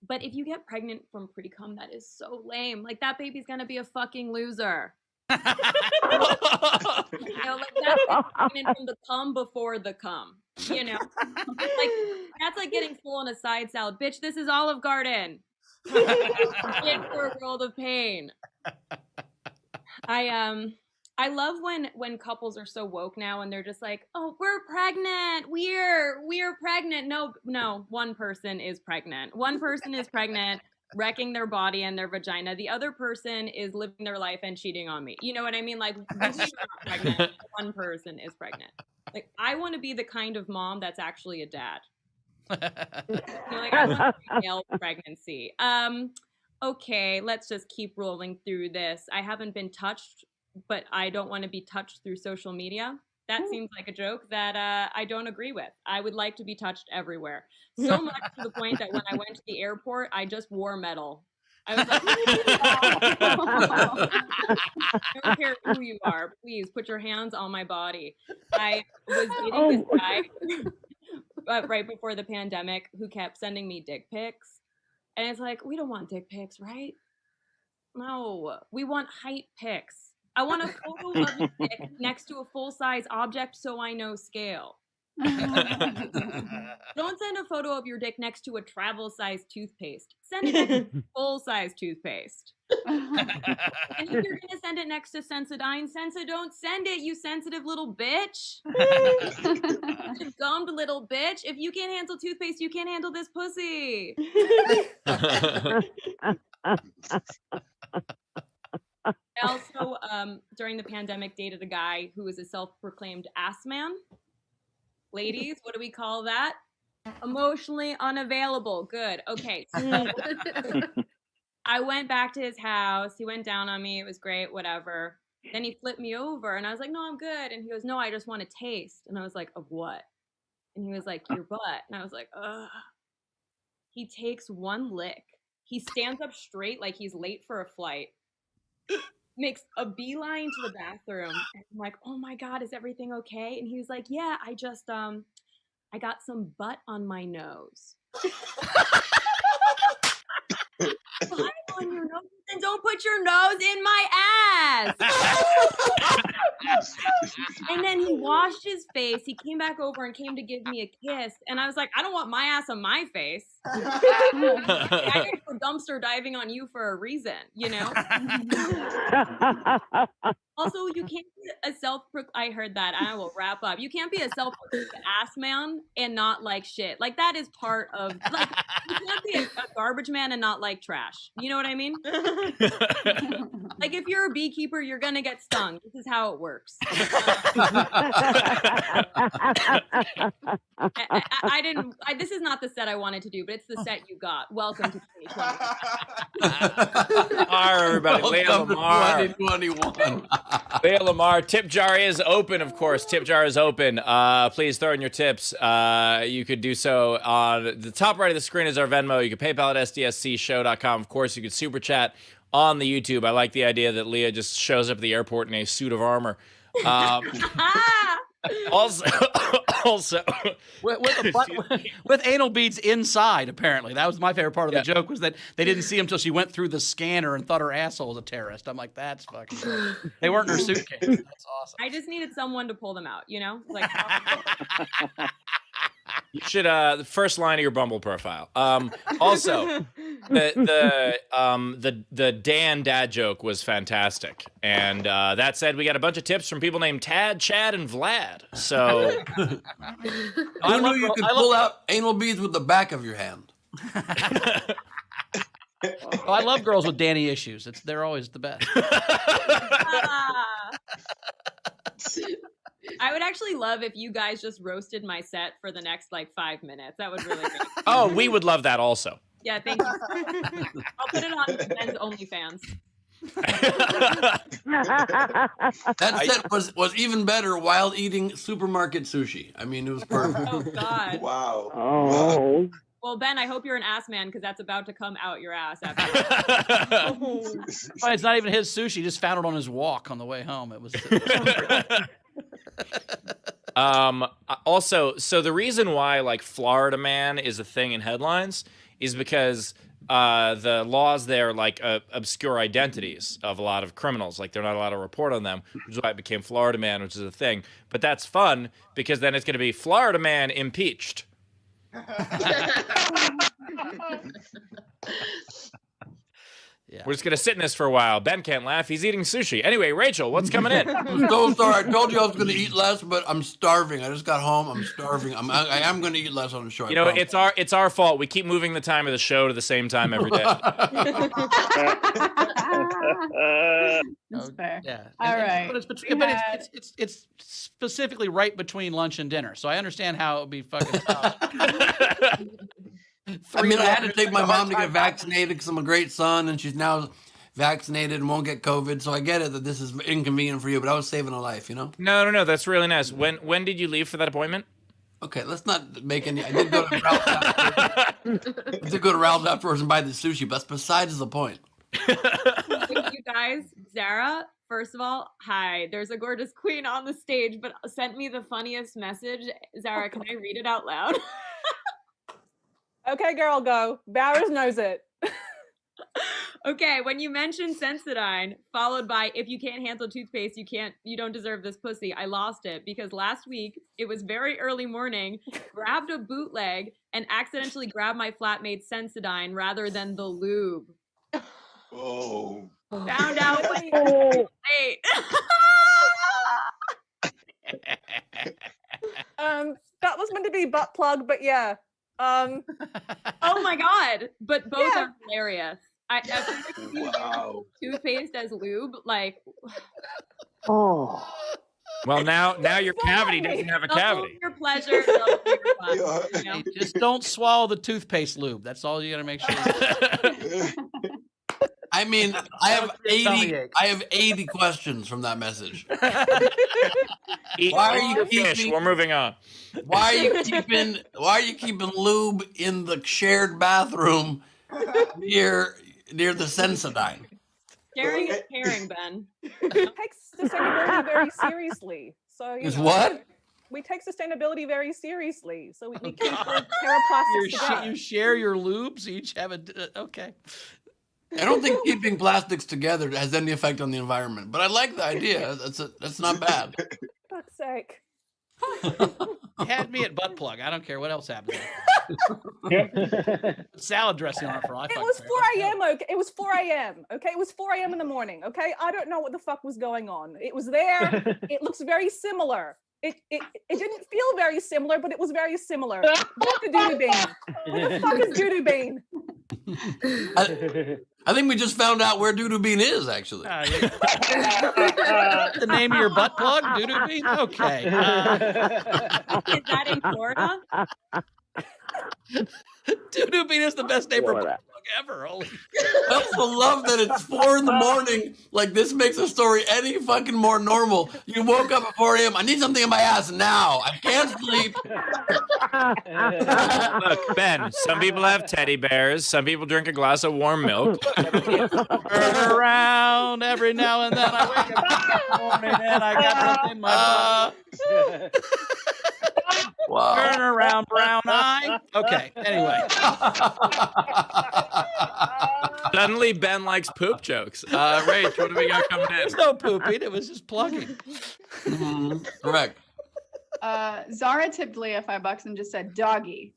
but if you get pregnant from pre-cum, that is so lame. Like, that baby's gonna be a fucking loser. You know, like, that's like pregnant from the cum before the cum. You know, like, that's like getting full on a side salad. Bitch, this is Olive Garden. In for a world of pain. I love when couples are so woke now and they're just like, oh, we're pregnant. We're pregnant. No, one person is pregnant. One person is pregnant, wrecking their body and their vagina. The other person is living their life and cheating on me. You know what I mean? Like, we are not pregnant. One person is pregnant. Like, I want to be the kind of mom that's actually a dad. You know, like, I want a male pregnancy. Okay, let's just keep rolling through this. I haven't been touched, but I don't want to be touched through social media. That seems like a joke that I don't agree with. I would like to be touched everywhere. So much to the point that when I went to the airport, I just wore metal. I was like, I don't care who you are. Please put your hands on my body. I was dating this guy right before the pandemic who kept sending me dick pics. And it's like, we don't want dick pics, right? No, we want height pics. I want a photo of your dick next to a full-size object so I know scale. Don't send a photo of your dick next to a travel-size toothpaste. Send it next to full-size toothpaste. And if you're going to send it next to Sensodyne, don't send it, you sensitive little bitch. You gummed little bitch. If you can't handle toothpaste, you can't handle this pussy. I also, during the pandemic, dated a guy who was a self-proclaimed ass man. Ladies, what do we call that? Emotionally unavailable. Good. Okay. So I went back to his house. He went down on me. It was great, whatever. Then he flipped me over, and I was like, no, I'm good. And he goes, no, I just want to taste. And I was like, of what? And he was like, your butt. And I was like, ugh. He takes one lick. He stands up straight like he's late for a flight. Makes a beeline to the bathroom. And I'm like, oh my God, is everything okay? And he was like, yeah, I just, I got some butt on my nose. Butt on your nose? Then don't put your nose in my ass. And then he washed his face. He came back over and came to give me a kiss. And I was like, I don't want my ass on my face. I didn't go dumpster diving on you for a reason, you know? Also, you can't be a I heard that, and I will wrap up. You can't be a self-proclaimed ass man and not like shit. Like, that is part of, like, you can't be a garbage man and not like trash. You know what I mean? Like, if you're a beekeeper, you're gonna get stung. This is how it works. This is not the set I wanted to do, but it's the set you got. Welcome to 2020. All right, everybody. Leah Lamarr. 2021. Leah Lamarr. Tip jar is open, of course. Tip jar is open. Please throw in your tips. You could do so on the top right of the screen is our Venmo. You can PayPal at sdscshow.com. Of course, you could super chat on the YouTube. I like the idea that Leah just shows up at the airport in a suit of armor. Also, with anal beads inside, apparently. That was my favorite part of the joke, was that they didn't see him until she went through the scanner and thought her asshole was a terrorist. I'm like, that's fucking great. They weren't in her suitcase. That's awesome. I just needed someone to pull them out, you know? Like, you should the first line of your Bumble profile. Also, the Dan dad joke was fantastic. And that said, we got a bunch of tips from people named Tad, Chad, and Vlad. So I knew you could pull out anal beads with the back of your hand. I love girls with Danny issues. They're always the best. I would really love if you guys just roasted my set for the next like 5 minutes. That would really be. Oh, we would love that also. Yeah, thank you. I'll put it on Ben's OnlyFans. That set was even better while eating supermarket sushi. I mean, it was perfect. Oh God. Wow. Oh. Well, Ben, I hope you're an ass man because that's about to come out your ass after. But it's not even his sushi. He just found it on his walk on the way home. It was. Also, so the reason why like Florida man is a thing in headlines is because the laws there like obscure identities of a lot of criminals. Like they're not allowed to report on them, which is why it became Florida man, which is a thing. But that's fun because then it's going to be Florida man impeached. Yeah. We're just going to sit in this for a while. Ben can't laugh. He's eating sushi. Anyway, Rachel, what's coming in? I'm so sorry. I told you I was going to eat less, but I'm starving. I just got home. I'm starving. I am going to eat less on the show. You know, it's our fault. We keep moving the time of the show to the same time every day. That's fair. Yeah. All right. But it's specifically right between lunch and dinner, so I understand how it would be fucking tough. I mean, I had to take my mom to get vaccinated because I'm a great son, and she's now vaccinated and won't get COVID. So I get it that this is inconvenient for you, but I was saving a life, you know? No. That's really nice. When did you leave for that appointment? Okay, let's not make any. I did go to Ralph's afterwards. I did go to Ralph's afterwards and buy the sushi, but that's besides the point. Thank you guys. Zara, first of all, hi. There's a gorgeous queen on the stage, but sent me the funniest message. Zara, can I read it out loud? Okay, girl, go. Barris knows it. Okay, when you mentioned Sensodyne, followed by if you can't handle toothpaste, you don't deserve this pussy. I lost it because last week it was very early morning, grabbed a bootleg and accidentally grabbed my flatmate's Sensodyne rather than the lube. Oh. Found out when late. That was meant to be butt plug, but yeah. Oh my God! But both are hilarious. I feel like Wow. toothpaste as lube, like. Oh. Well, now your cavity doesn't have a cavity. Your pleasure. Double your fun, you know? Just don't swallow the toothpaste lube. That's all you got to make sure. I mean, I have 80 questions from that message. Why are you keeping? We're moving on. Why are you keeping lube in the shared bathroom near the Sensodyne? Sharing is caring, Ben. We take sustainability very seriously. So Is what? We take sustainability very seriously. So we keep the TerraPlastics together. You share your lubes. Each have a okay. I don't think keeping plastics together has any effect on the environment, but I like the idea. That's not bad. Fuck's sake. Had me at butt plug. I don't care what else happens. Salad dressing on it for all I It was 4 a.m. Okay, it was 4 a.m. Okay, it was 4 a.m. in the morning. Okay, I don't know what the fuck was going on. It was there. It looks very similar. It didn't feel very similar, but it was very similar. What the doo-doo bean? What the fuck is doo-doo bean? I think we just found out where Doo-Doo Bean is, actually. The name of your butt plug, Doo-Doo Bean? Okay. Is that in Florida? Doo-Doo Bean is the best name for a butt plug ever. Holy. I also love that it's 4 a.m. Like, this makes the story any fucking more normal. You woke up at 4 a.m. I need something in my ass now. I can't sleep. Look, Ben, some people have teddy bears. Some people drink a glass of warm milk. Turn around every now and then. I wake up in the morning and I got something in my butt. Wow. Turn around, brown eye. Okay, anyway. Suddenly, Ben likes poop jokes. Rach, what do we got coming in? There's no pooping. It was just plugging. Correct. Zara tipped Leah $5 and just said doggy.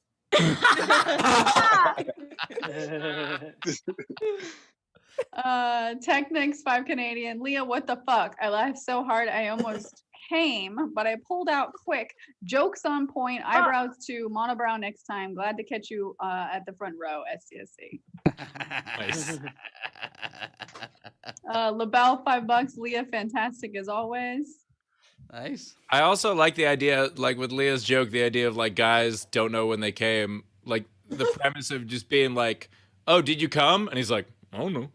Technics 5 Canadian. Leah, what the fuck? I laughed so hard I almost came, but I pulled out quick. Jokes on point. Eyebrows too. Monobrow next time. Glad to catch you at the front row. STSC. Nice. LaBelle $5. Leah, fantastic as always. Nice. I also like the idea, like with Leah's joke, the idea of like guys don't know when they came. Like the premise of just being like, "Oh, did you come?" And he's like, "Oh no."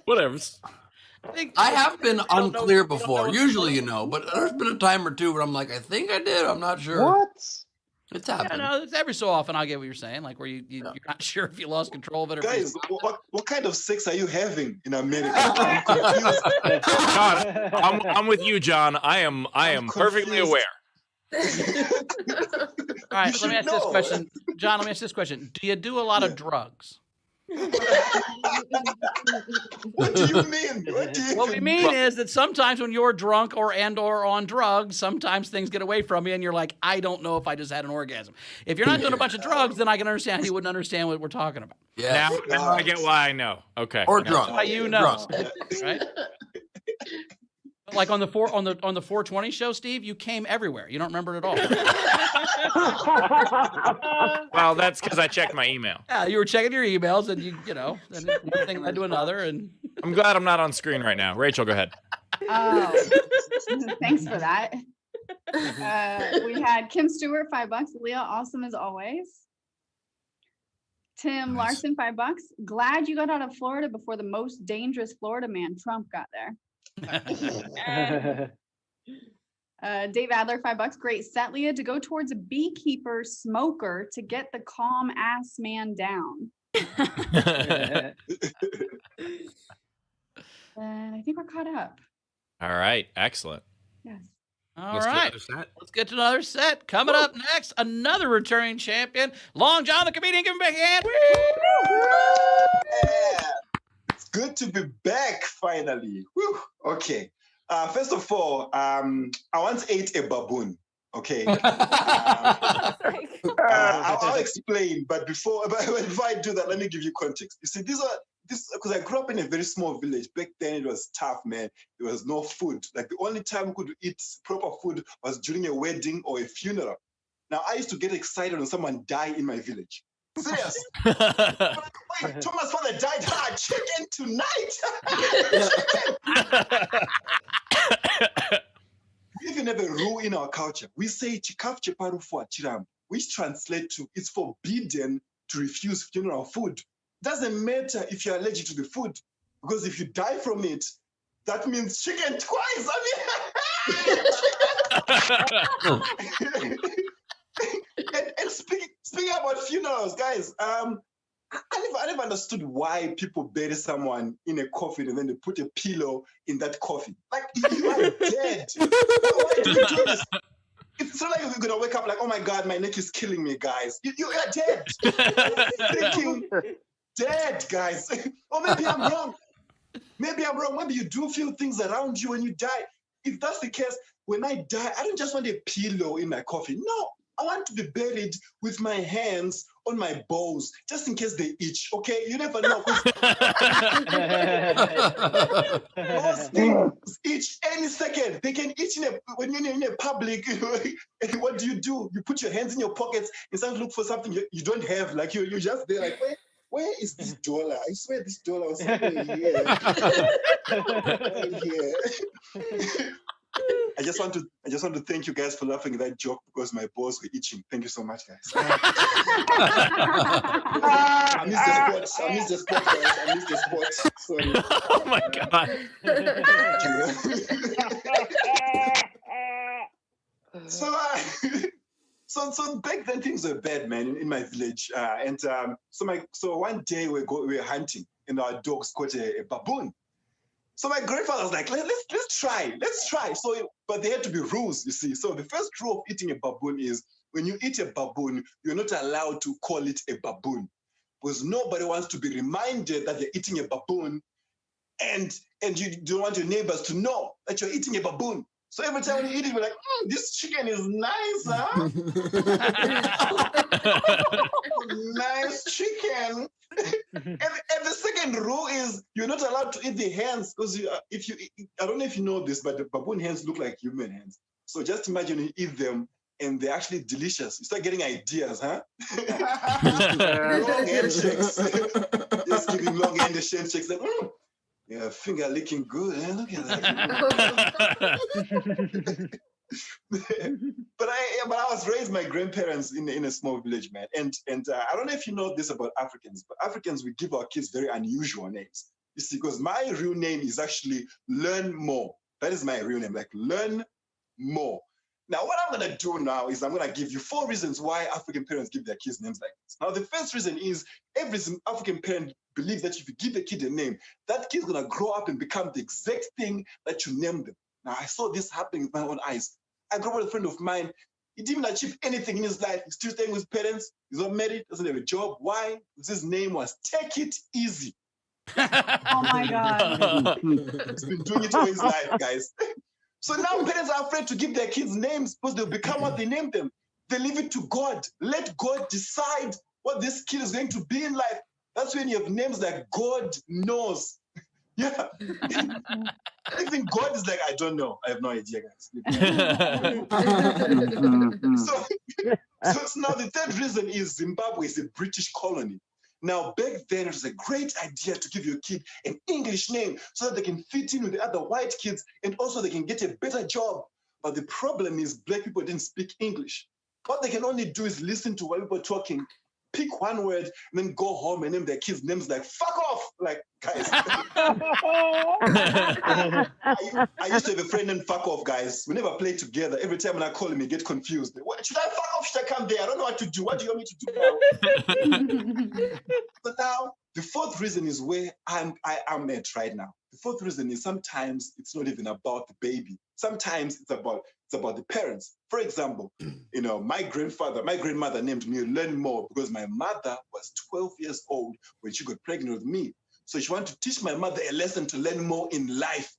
Whatever. I have been unclear before. Usually, you know, but there's been a time or two where I'm like, I think I did. I'm not sure. What? It's Yeah, happened. no, it's every so often I get what you're saying, like where you're not sure if you lost control of it or Guys, if you what kind of sex are you having in America? I'm confused. John, I'm with you, John. I am perfectly confused. aware. All right, You let me ask should this know. question. John, let me ask this question. Do you do a lot of drugs? What do you mean? What we mean is that sometimes when you're drunk or on drugs, sometimes things get away from you and you're like, I don't know if I just had an orgasm. If you're not doing a bunch of drugs, then I can understand how you wouldn't understand what we're talking about. Yeah. Now I get why I know. Okay. Or Now- drunk. How you know, Drunk. right? Like on the 420 show, Steve, you came everywhere. You don't remember it at all. Well, that's because I checked my email. Yeah, you were checking your emails and then one thing led to another and I'm glad I'm not on screen right now. Rachel, go ahead. Oh, thanks for that. We had Kim Stewart, $5. Leah, awesome as always. Tim Larson, $5. Glad you got out of Florida before the most dangerous Florida man, Trump, got there. Dave Adler, $5. Great set, Leah, to go towards a beekeeper smoker to get the calm ass man down. And I think we're caught up. All right. Excellent. Yes. all Let's do right. another set. Let's get to another set. Coming up next, another returning champion, Long John the comedian. Give him a big hand. Yeah. It's good to be back finally. Woo. Okay. First of all, I once ate a baboon. Okay. I'll explain, but before I do that, let me give you context. You see, this because I grew up in a very small village. Back then, it was tough, man. There was no food. Like the only time we could eat proper food was during a wedding or a funeral. Now, I used to get excited when someone died in my village. Serious. Wait, Thomas' father died. Chicken tonight. Chicken. We even have a rule in our culture. We say chikafche parufu chiram, which translates to it's forbidden to refuse funeral food. Doesn't matter if you're allergic to the food, because if you die from it, that means chicken twice. And speaking about funerals, guys, I never understood why people bury someone in a coffin and then they put a pillow in that coffin. Like, you are dead. Why do you do this? It's not like you're gonna wake up like, oh my God, my neck is killing me, guys. You are dead. Freaking dead, guys. Or maybe I'm wrong. Maybe you do feel things around you when you die. If that's the case, when I die, I don't just want a pillow in my coffin. No, I want to be buried with my hands on my balls, just in case they itch. Okay, you never know. Those things itch any second. They can itch when you're in a public. What do? You put your hands in your pockets and start to look for something you don't have. Like you're just there, like where is this dollar? I swear this dollar was somewhere here. Right here. I just want to thank you guys for laughing at that joke because my balls were itching. Thank you so much, guys. I missed the spot, guys. I missed the spot. Sorry. Oh my God. So back then things were bad, man, in my village. So one day we were hunting and our dogs caught a baboon. So my grandfather was like, let's try. So, but there had to be rules, you see. So the first rule of eating a baboon is when you eat a baboon, you're not allowed to call it a baboon because nobody wants to be reminded that they're eating a baboon, and you don't want your neighbors to know that you're eating a baboon. So every time you eat it, you're like, this chicken is nice, huh? Nice chicken. And the second rule is you're not allowed to eat the hands because I don't know if you know this, but the baboon hands look like human hands. So just imagine you eat them and they're actually delicious. You start getting ideas, huh? Long handshakes. Just giving long-handed handshakes. Like, yeah, finger licking good. Eh? Look at that. But I was raised by my grandparents in a small village, man. And I don't know if you know this about Africans, but Africans, we give our kids very unusual names. You see, because my real name is actually Learn More. That is my real name, like Learn More. Now, what I'm going to do now is I'm going to give you 4 reasons why African parents give their kids names like this. Now, the first reason is every African parent believes that if you give a kid a name, that kid's going to grow up and become the exact thing that you named them. Now, I saw this happening with my own eyes. I grew up with a friend of mine. He didn't achieve anything in his life. He's still staying with his parents. He's not married, doesn't have a job. Why? Because his name was Take It Easy. Oh my God. He's been doing it all his life, guys. So now parents are afraid to give their kids names because they'll become what they named them. They leave it to God. Let God decide what this kid is going to be in life. That's when you have names like God knows. Yeah. Even God is like, I don't know. I have no idea, guys. So now the third reason is Zimbabwe is a British colony. Now, back then, it was a great idea to give your kid an English name so that they can fit in with the other white kids and also they can get a better job. But the problem is Black people didn't speak English. What they can only do is listen to white people talking, pick one word, and then go home and name their kids names like, fuck off! Like, guys. I used to have a friend named Fuck Off, guys. We never played together. Every time when I call him, he get confused. What, should I fuck off? Should I come there? I don't know what to do. What do you want me to do now? So now, the fourth reason is where I am at right now. The fourth reason is sometimes it's not even about the baby. Sometimes it's about the parents. For example, my grandmother named me Learn More because my mother was 12 years old when she got pregnant with me. So she wanted to teach my mother a lesson to learn more in life.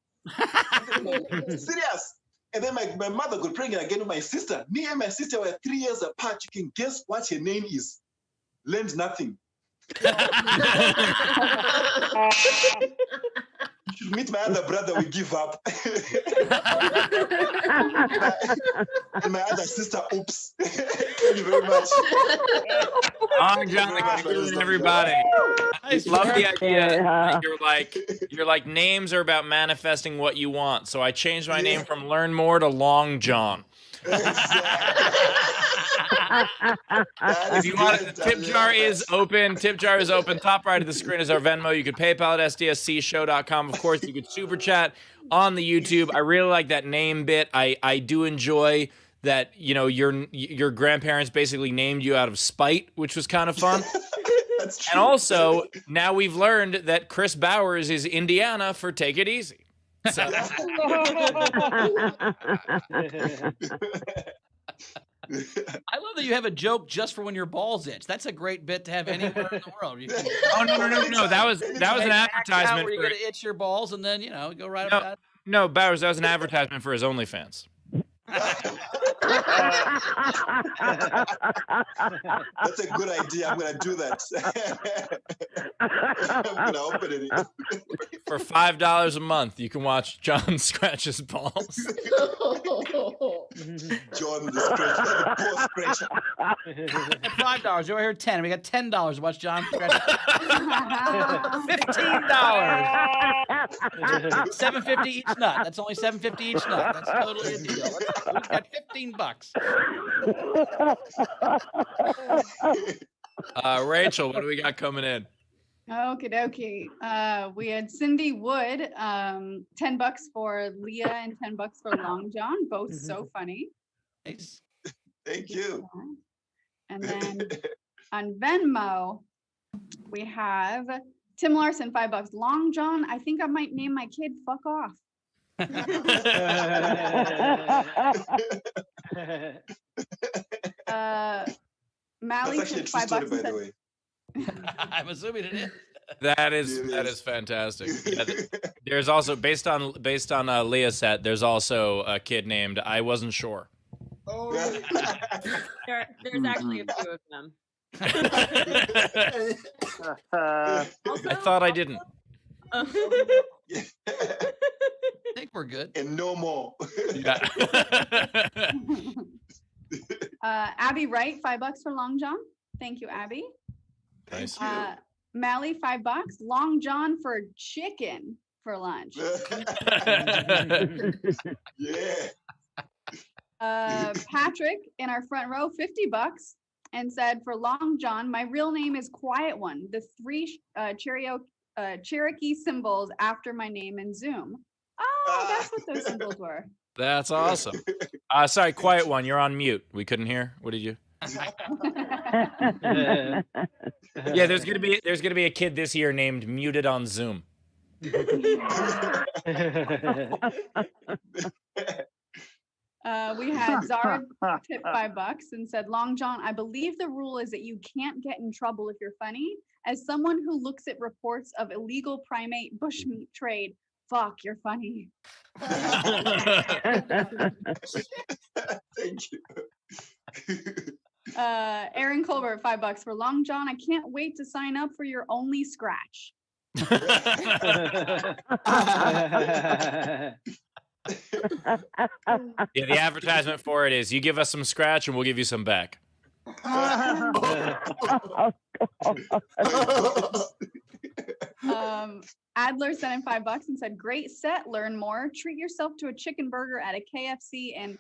Serious. And then my mother got pregnant again with my sister. Me and my sister were 3 years apart. You can guess what her name is. Learned nothing. You should meet my other brother, we give up. And my other sister, oops. Thank you very much. Long John, everybody. I love the idea that you're like names are about manifesting what you want. So I changed my name from Learn More to Long John. If you want, tip jar is open. Tip jar is open. Top right of the screen is our Venmo. You could PayPal at sdscshow.com. Of course, you could super chat on the YouTube. I really like that name bit. I do enjoy that. Your grandparents basically named you out of spite, which was kind of fun. That's true. And also, now we've learned that Chris Bowers is Indiana for Take It Easy. So. I love that you have a joke just for when your balls itch. That's a great bit to have anywhere in the world. Oh no! That was an advertisement. Where you're gonna itch your balls and then go right up. No, Bowers. That was an advertisement for his OnlyFans. That's a good idea. I'm gonna do that. I'm gonna open it. For $5 a month, you can watch John scratch his balls. John the scratcher. $5. Over here, 10. We got $10 to watch John scratch. $15. $7.50 each nut. That's only $7.50 each nut. That's totally a deal. We've got $15. Rachel, what do we got coming in? Okie dokie. We had Cindy Wood, $10 for Leah and $10 for Long John. Both so funny. Nice. Thank you. And then on Venmo, we have Tim Larson, $5. Long John, I think I might name my kid Fuck Off. Mally That's actually a took true story, $5 by and the way. I'm assuming it is. That is fantastic. Yeah, there's also based on Leah's set. There's also a kid named I Wasn't Sure. Oh. There's actually a few of them. I thought I didn't. I think we're good. And no more. Yeah. Abby Wright, $5 for Long John. Thank you, Abby. Nice. Mally, $5. Long John for chicken for lunch. Yeah. Patrick in our front row, $50, and said, for Long John, my real name is Quiet One. The 3 Cherokee symbols after my name in Zoom. Oh, that's what those symbols were. That's awesome. Sorry, quiet one. You're on mute. We couldn't hear. What did you? Yeah, there's gonna be a kid this year named Muted on Zoom. We had Zara tip $5 and said, Long John, I believe the rule is that you can't get in trouble if you're funny. As someone who looks at reports of illegal primate bushmeat trade, fuck, you're funny. Thank you. Aaron Colbert, $5 for Long John. I can't wait to sign up for your only scratch. Yeah, the advertisement for it is you give us some scratch and we'll give you some back. Adler sent in $5 and said, great set, learn more. Treat yourself to a chicken burger at a KFC in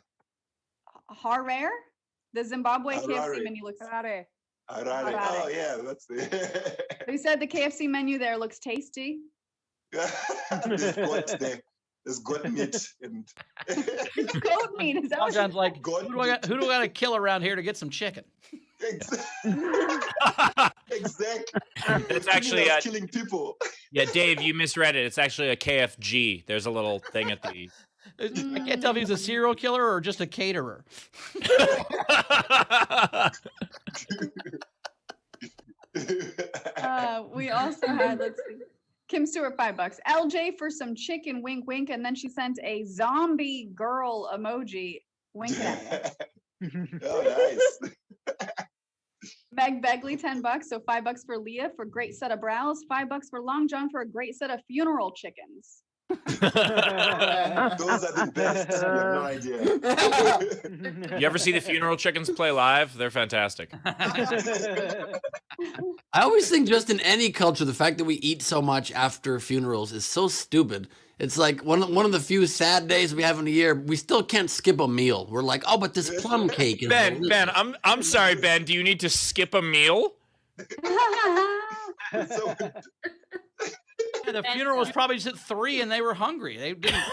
Harare. The Zimbabwe KFC menu looks. Harare. Oh, yeah, that's it. They said the KFC menu there looks tasty. There's goat meat. And It's goat meat. Is that Long what John's like, who do I got to kill around here to get some chicken? Exactly. That's actually killing people. Yeah, Dave, you misread it. It's actually a KFG. There's a little thing at the. I can't tell if he's a serial killer or just a caterer. We also had, let's see, Kim Stewart, $5. LJ for some chicken, wink, wink, and then she sent a zombie girl emoji, wink at it. Oh, nice. Meg Begley, $10. So $5 for Leah for great set of brows. $5 for Long John for a great set of funeral chickens. Those are the best. You have no idea. You ever see the funeral chickens play live? They're fantastic. I always think just in any culture, the fact that we eat so much after funerals is so stupid. It's like one of the few sad days we have in a year. We still can't skip a meal. We're like, oh, but this plum cake is Ben, delicious. I'm sorry, Ben. Do you need to skip a meal? Yeah, the funeral was probably just at 3 and they were hungry. They didn't.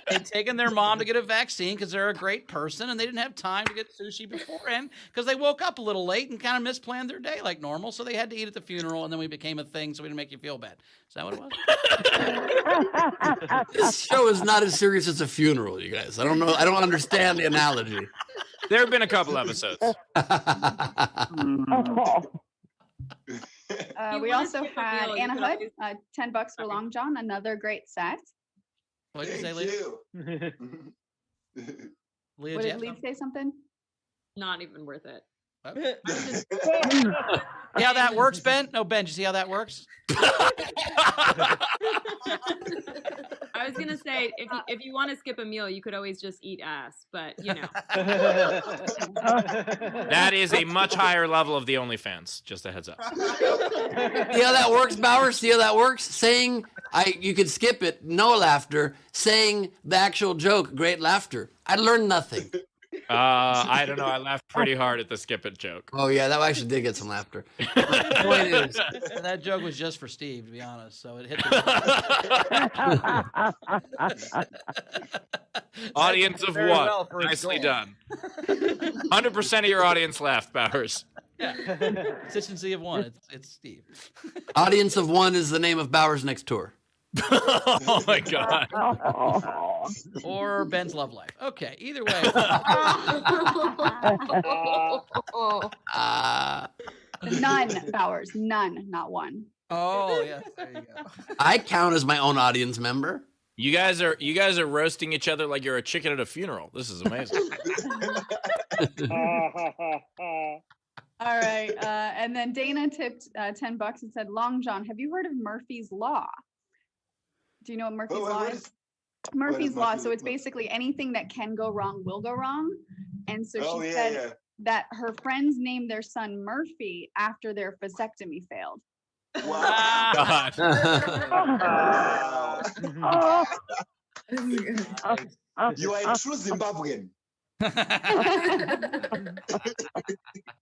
They'd taken their mom to get a vaccine because they're a great person, and they didn't have time to get sushi beforehand because they woke up a little late and kind of misplanned their day like normal. So they had to eat at the funeral, and then we became a thing, so we didn't make you feel bad. Is that what it was? This show is not as serious as a funeral, you guys. I don't know. I don't understand the analogy. There have been a couple episodes. We also had Anna Hood, $10 for Long John, another great set. What did you say, Leah? Leah, What did Lee say something? Not even worth it. Okay. See how that works, Ben? No, Ben, you see how that works? I was gonna say if you want to skip a meal, you could always just eat ass, but you know. That is a much higher level of the OnlyFans. Just a heads up. See how that works, Bauer? See how that works? Saying you could skip it, no laughter. Saying the actual joke, great laughter. I learned nothing. I don't know. I laughed pretty hard at the skip it joke. Oh yeah, that actually did get some laughter. The point is, that joke was just for Steve, to be honest. So it hit. Audience of Very one. well for a Nicely goal. done. 100% of your audience laughed, Bowers. Yeah, consistency of one. It's Steve. Audience of One is the name of Bauer's next tour. Oh my God. Or Ben's love life. Okay, either way. None, Bowers. None, not one. Oh yeah, there you go. I count as my own audience member. You guys are roasting each other like you're a chicken at a funeral. This is amazing. All right. And then Dana tipped $10 and said, Long John, have you heard of Murphy's Law? Do you know what Murphy's Law is? Murphy's Law. So it's basically anything that can go wrong will go wrong. And so she said, that her friends named their son Murphy after their vasectomy failed. Wow. God. Wow. Nice. You are a true Zimbabwean.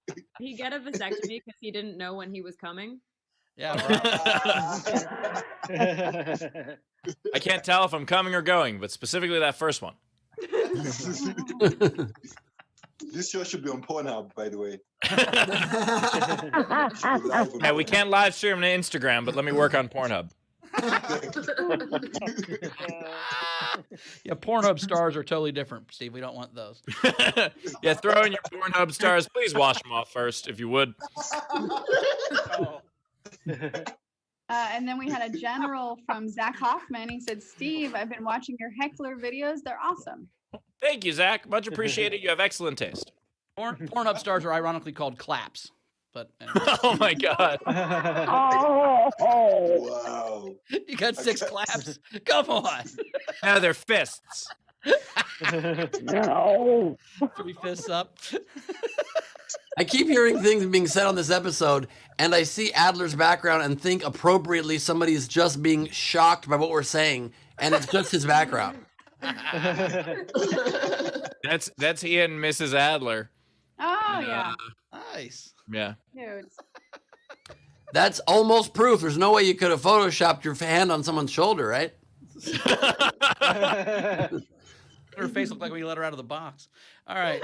Did he get a vasectomy because he didn't know when he was coming? Yeah. I can't tell if I'm coming or going, but specifically that first one. This show should be on Pornhub, by the way. Yeah, we can't live stream on Instagram, but let me work on Pornhub. Yeah, Pornhub stars are totally different, Steve. We don't want those. Yeah, throw in your Pornhub stars. Please wash them off first, if you would. And then we had a general from Zach Hoffman. He said, Steve, I've been watching your heckler videos. They're awesome. Thank you, Zach. Much appreciated. You have excellent taste. Pornhub stars are ironically called claps. But Oh my God. Wow. You got 6 claps. Come on. Now they're fists. No. 3 fists up. I keep hearing things being said on this episode, and I see Adler's background and think appropriately somebody is just being shocked by what we're saying, and it's just his background. That's he and Mrs. Adler. Oh, yeah. Nice. Yeah. Cute. That's almost proof. There's no way you could have photoshopped your hand on someone's shoulder, right? Her face looked like when you let her out of the box. All right.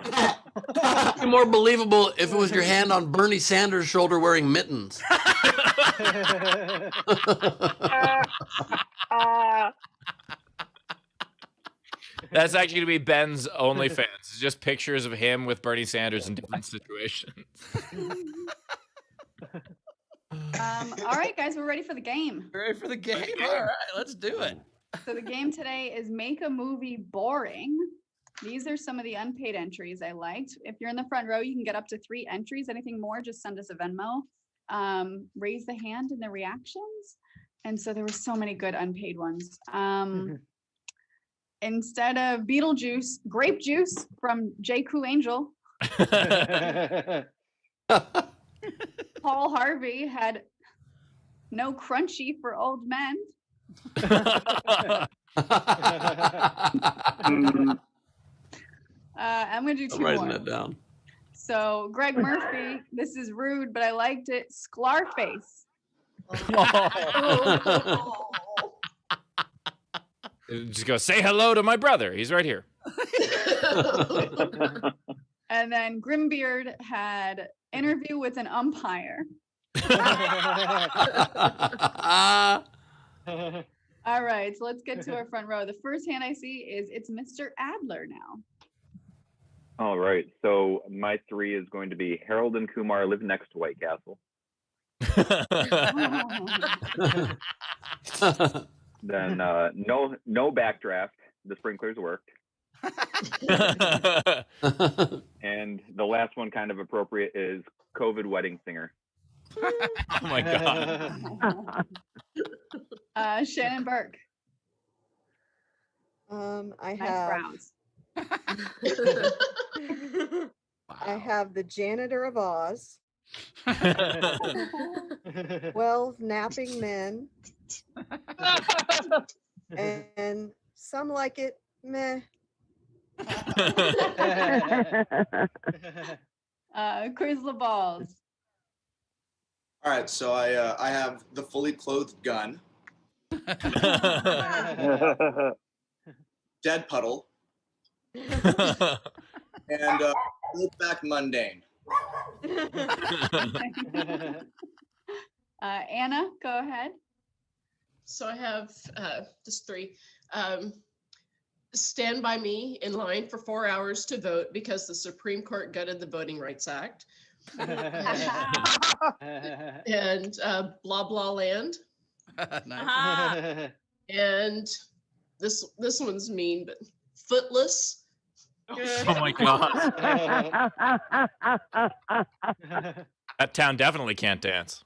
It'd be more believable if it was your hand on Bernie Sanders' shoulder wearing mittens. That's actually going to be Ben's OnlyFans. It's just pictures of him with Bernie Sanders in different situations. All right, guys, we're ready for the game. Ready for the game? All right, let's do it. So the game today is Make a Movie Boring. These are some of the unpaid entries I liked. If you're in the front row, you can get up to 3 entries. Anything more, just send us a Venmo. Raise the hand in the reactions. And so there were so many good unpaid ones. Instead of Beetlejuice, grape juice from J. Crew Angel. Paul Harvey had no crunchy for old men. I'm going to do 2 I'm writing more. that down. So Greg Murphy, this is rude, but I liked it. Sklarface. Just go say hello to my brother. He's right here. And then Grimbeard had interview with an umpire. All right, so let's get to our front row. The first hand I see is it's Mr. Adler now. All right, so my 3 is going to be Harold and Kumar live next to White Castle. Then no backdraft. The sprinklers worked. And the last one, kind of appropriate, is COVID wedding singer. Oh my God. Shannon Burke. I Nice have browns. I have the janitor of Oz. 12 napping men. And some like it meh. Chris LaBalls. All right, so I have the fully clothed gun, dead puddle, and hold back mundane. Anna, go ahead. So I have just 3. Stand by me in line for 4 hours to vote because the Supreme Court gutted the Voting Rights Act. And blah blah land. Nice. And this one's mean, but footless. Oh my God. That town definitely can't dance.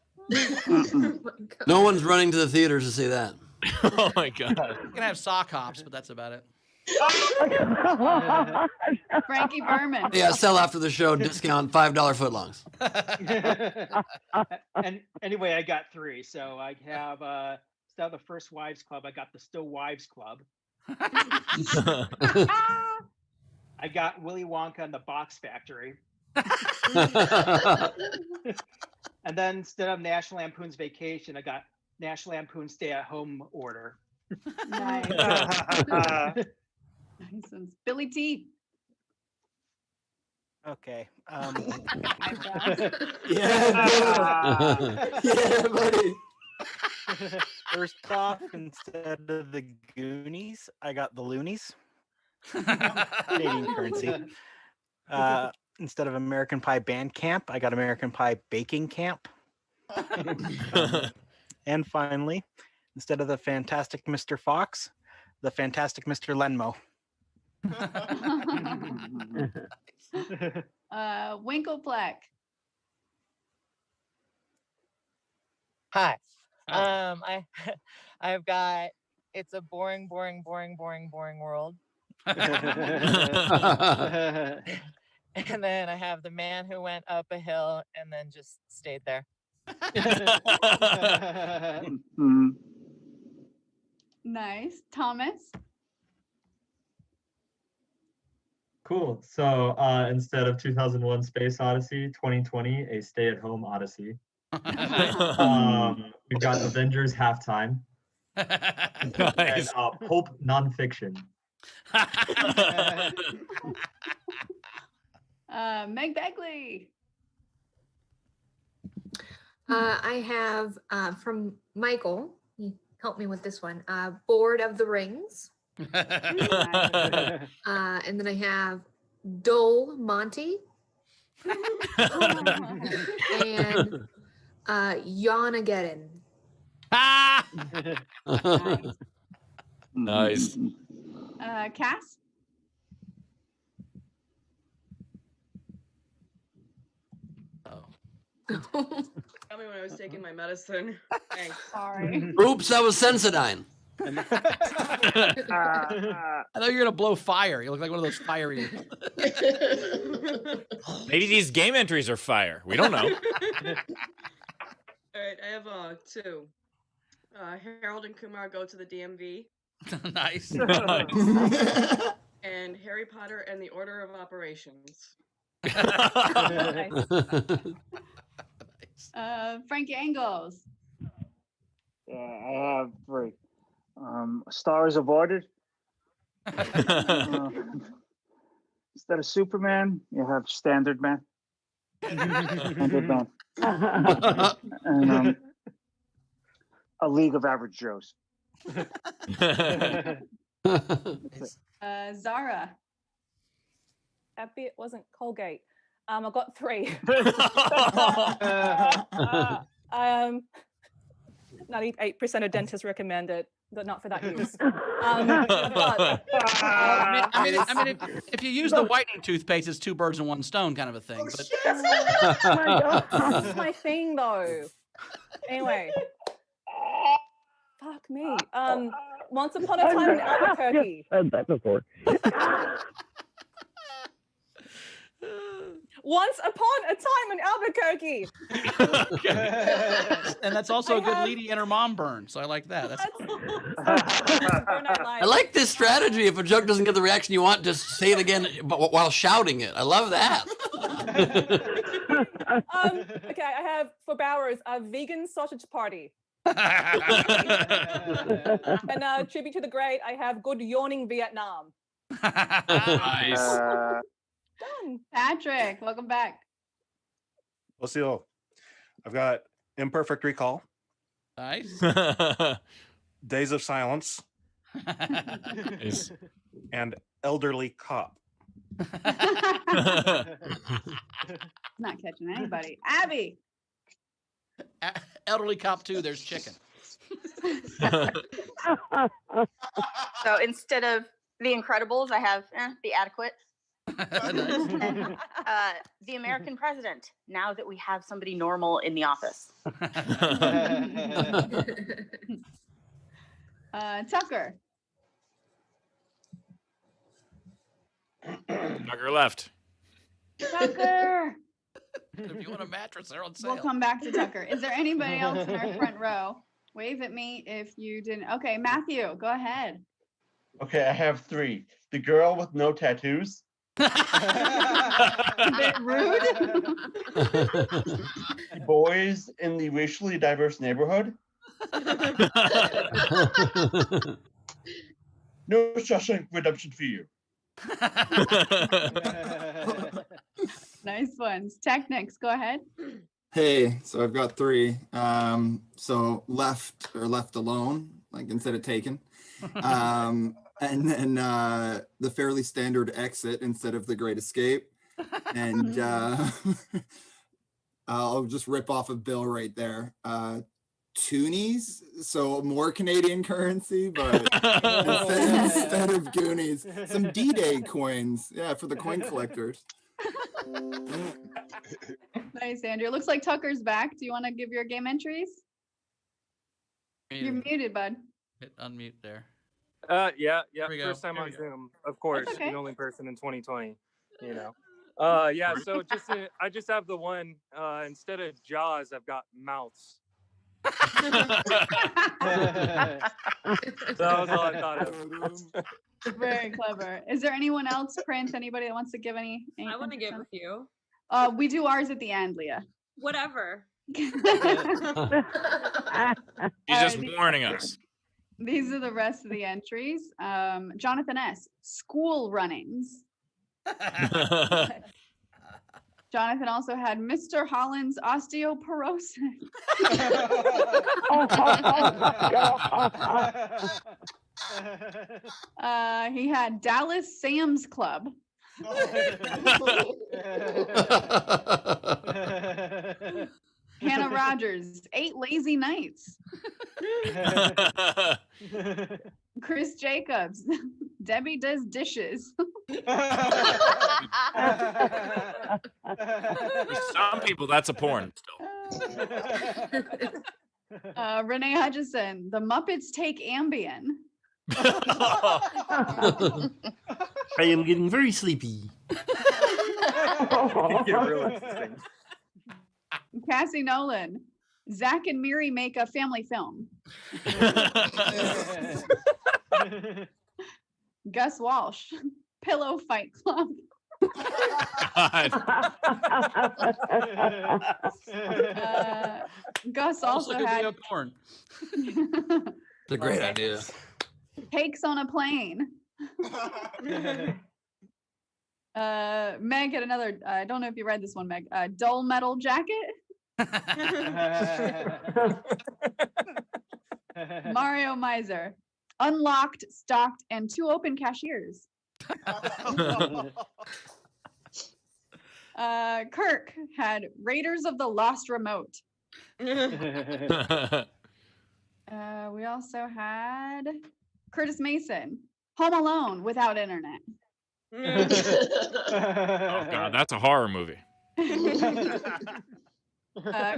No one's running to the theaters to see that. Oh my God. You can have sock hops, but that's about it. Frankie Berman. Yeah, sell after the show, discount $5 footlongs. And anyway, I got 3. So I have instead of the First Wives Club, I got the Still Wives Club. I got Willy Wonka and the Box Factory. And then instead of National Lampoon's Vacation, I got National Lampoon's Stay at Home Order. Nice. Nice. Billy T. Okay. Yeah, buddy. First off, instead of the Goonies, I got the Loonies. Canadian currency. Instead of American Pie Band Camp, I got American Pie Baking Camp. And finally, instead of the Fantastic Mr. Fox, the Fantastic Mr. Lenmo. Winklepleck. Hi. I've got It's a Boring World. And then I have The Man Who Went Up a Hill and then just stayed there. Nice. Thomas. Cool. So instead of 2001 Space Odyssey, 2020, a stay-at-home Odyssey. We've got Avengers Halftime. Nice. And Pulp Nonfiction. Meg Begley. I have from Michael, he helped me with this one, Board of the Rings. And then I have Dole Monty. And Yawnageddon. Nice. Cass. Tell me when I was taking my medicine. Thanks. Sorry. Oops, that was Sensodyne. I thought you were gonna blow fire. You look like one of those fiery. Maybe these game entries are fire. We don't know. All right, I have 2. Harold and Kumar Go to the DMV. Nice. And Harry Potter and the Order of Operations. Frankie Angles. Yeah, I have 3. Stars of Order. Instead of Superman, you have Standard Man. Standard Man. And A League of Average Joes. Zara. Happy it wasn't Colgate. I've got 3. 98% of dentists recommend it, but not for that use. I mean, if you use the whitening toothpaste, it's 2 birds and 1 stone kind of a thing. But... Oh my God. That's my thing, though. Anyway. Fuck me. Once upon a time in Albuquerque. I've said that before. Once upon a time in Albuquerque. And that's also a good leading in her mom burn. So I like that. That's... I like this strategy. If a joke doesn't get the reaction you want, just say it again while shouting it. I love that. Okay, I have for Bowers a vegan sausage party. And tribute to the great, I have good yawning Vietnam. Nice. Done. Patrick, welcome back. Lucille, I've got Imperfect Recall. Nice. Days of Silence. Nice. And Elderly Cop. Not catching anybody. Abby. Elderly Cop 2, there's chicken. So instead of The Incredibles, I have The Adequate. And, The American President, now that we have somebody normal in the office. Tucker. Tucker left. Tucker. If you want a mattress, they're on We'll sale. come back to Tucker. Is there anybody else in our front row? Wave at me if you didn't. Okay, Matthew, go ahead. Okay, I have 3. The girl with no tattoos. A bit rude. The boys in the racially diverse neighborhood. No Shawshank Redemption for you. Nice ones. Technics, go ahead. Hey, so I've got 3. So left alone, like instead of taken. And then the fairly standard exit instead of the great escape. And I'll just rip off a bill right there. Toonies, so more Canadian currency, but instead of Goonies, some D-Day coins. Yeah, for the coin collectors. Nice, Andrew. Looks like Tucker's back. Do you want to give your game entries? You're muted, bud. Hit unmute there. Yeah. we go. First time Here on we go. Zoom, of course. okay. The only person in 2020, you know. Yeah. So I just have the one. Instead of jaws, I've got mouths. That was all I thought of. Very clever. Is there anyone else, Prince? Anybody that wants to give any? I want to give a few. We do ours at the end, Leah. Whatever. He's just warning us. These are the rest of the entries. Jonathan S. School runnings. Jonathan also had Mr. Holland's osteoporosis. He had Dallas Sam's Club. Hannah Rogers, 8 lazy nights. Chris Jacobs, Debbie does dishes. For some people, that's a porn still. Renee Hutchison, the Muppets take Ambien. I am getting very sleepy. Cassie Nolan, Zach and Miri make a family film. Gus Walsh, Pillow Fight Club. Gus also could be had a porn. It's a great idea. Takes on a Plane. Meg had another, I don't know if you read this one, Meg. Dull Metal Jacket. Mario Miser. Unlocked, stocked, and 2 open cashiers. Kirk had Raiders of the Lost Remote. We also had Curtis Mason, Home Alone without internet. Oh God, that's a horror movie.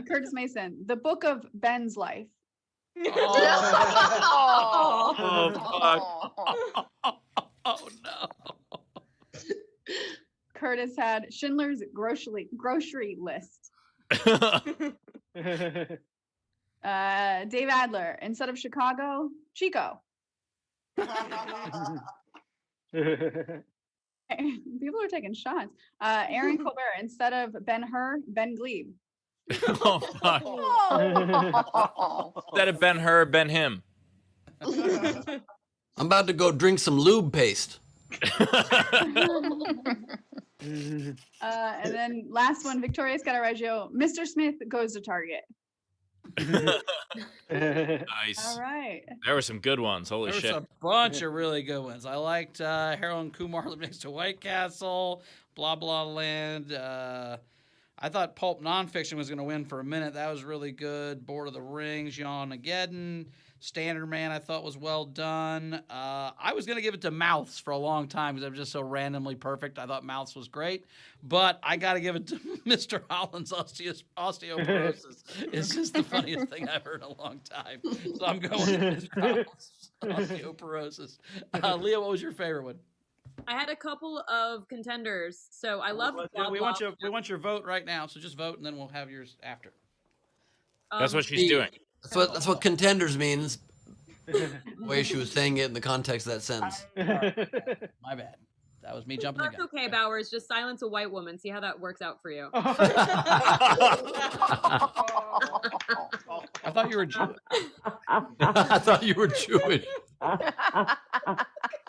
Curtis Mason, The Book of Ben's Life. Oh no. Curtis had Schindler's Grocery List. Dave Adler, instead of Chicago, Chico. People are taking shots. Aaron Colbert, instead of Ben-Hur, Ben Gleib. Oh fuck. Instead of Ben her, Ben him. I'm about to go drink some lube paste. And then last one, Victoria Scataraggio, Mr. Smith goes to Target. Nice. All right. There were some good ones. Holy There shit. was a bunch of really good ones. I liked Harold and Kumar Live Next to White Castle, Blah Blah Land. I thought Pulp Nonfiction was going to win for a minute. That was really good. Board of the Rings, Yawn-Ageddon. Standard Man, I thought was well done. I was going to give it to Mouths for a long time because I'm just so randomly perfect. I thought Mouths was great. But I got to give it to Mr. Holland's osteoporosis. It's just the funniest thing I've heard in a long time. So I'm going with Mr. Holland's osteoporosis. Leah, what was your favorite one? I had a couple of contenders. So I love We want your vote right now. So just vote, and then we'll have yours after. That's what she's doing. That's what contenders means. The way she was saying it in the context of that sentence. My bad. That was me jumping the That's gun. okay, Bowers. Just silence a white woman. See how that works out for you. I thought you were Jewish. I thought you were Jewish.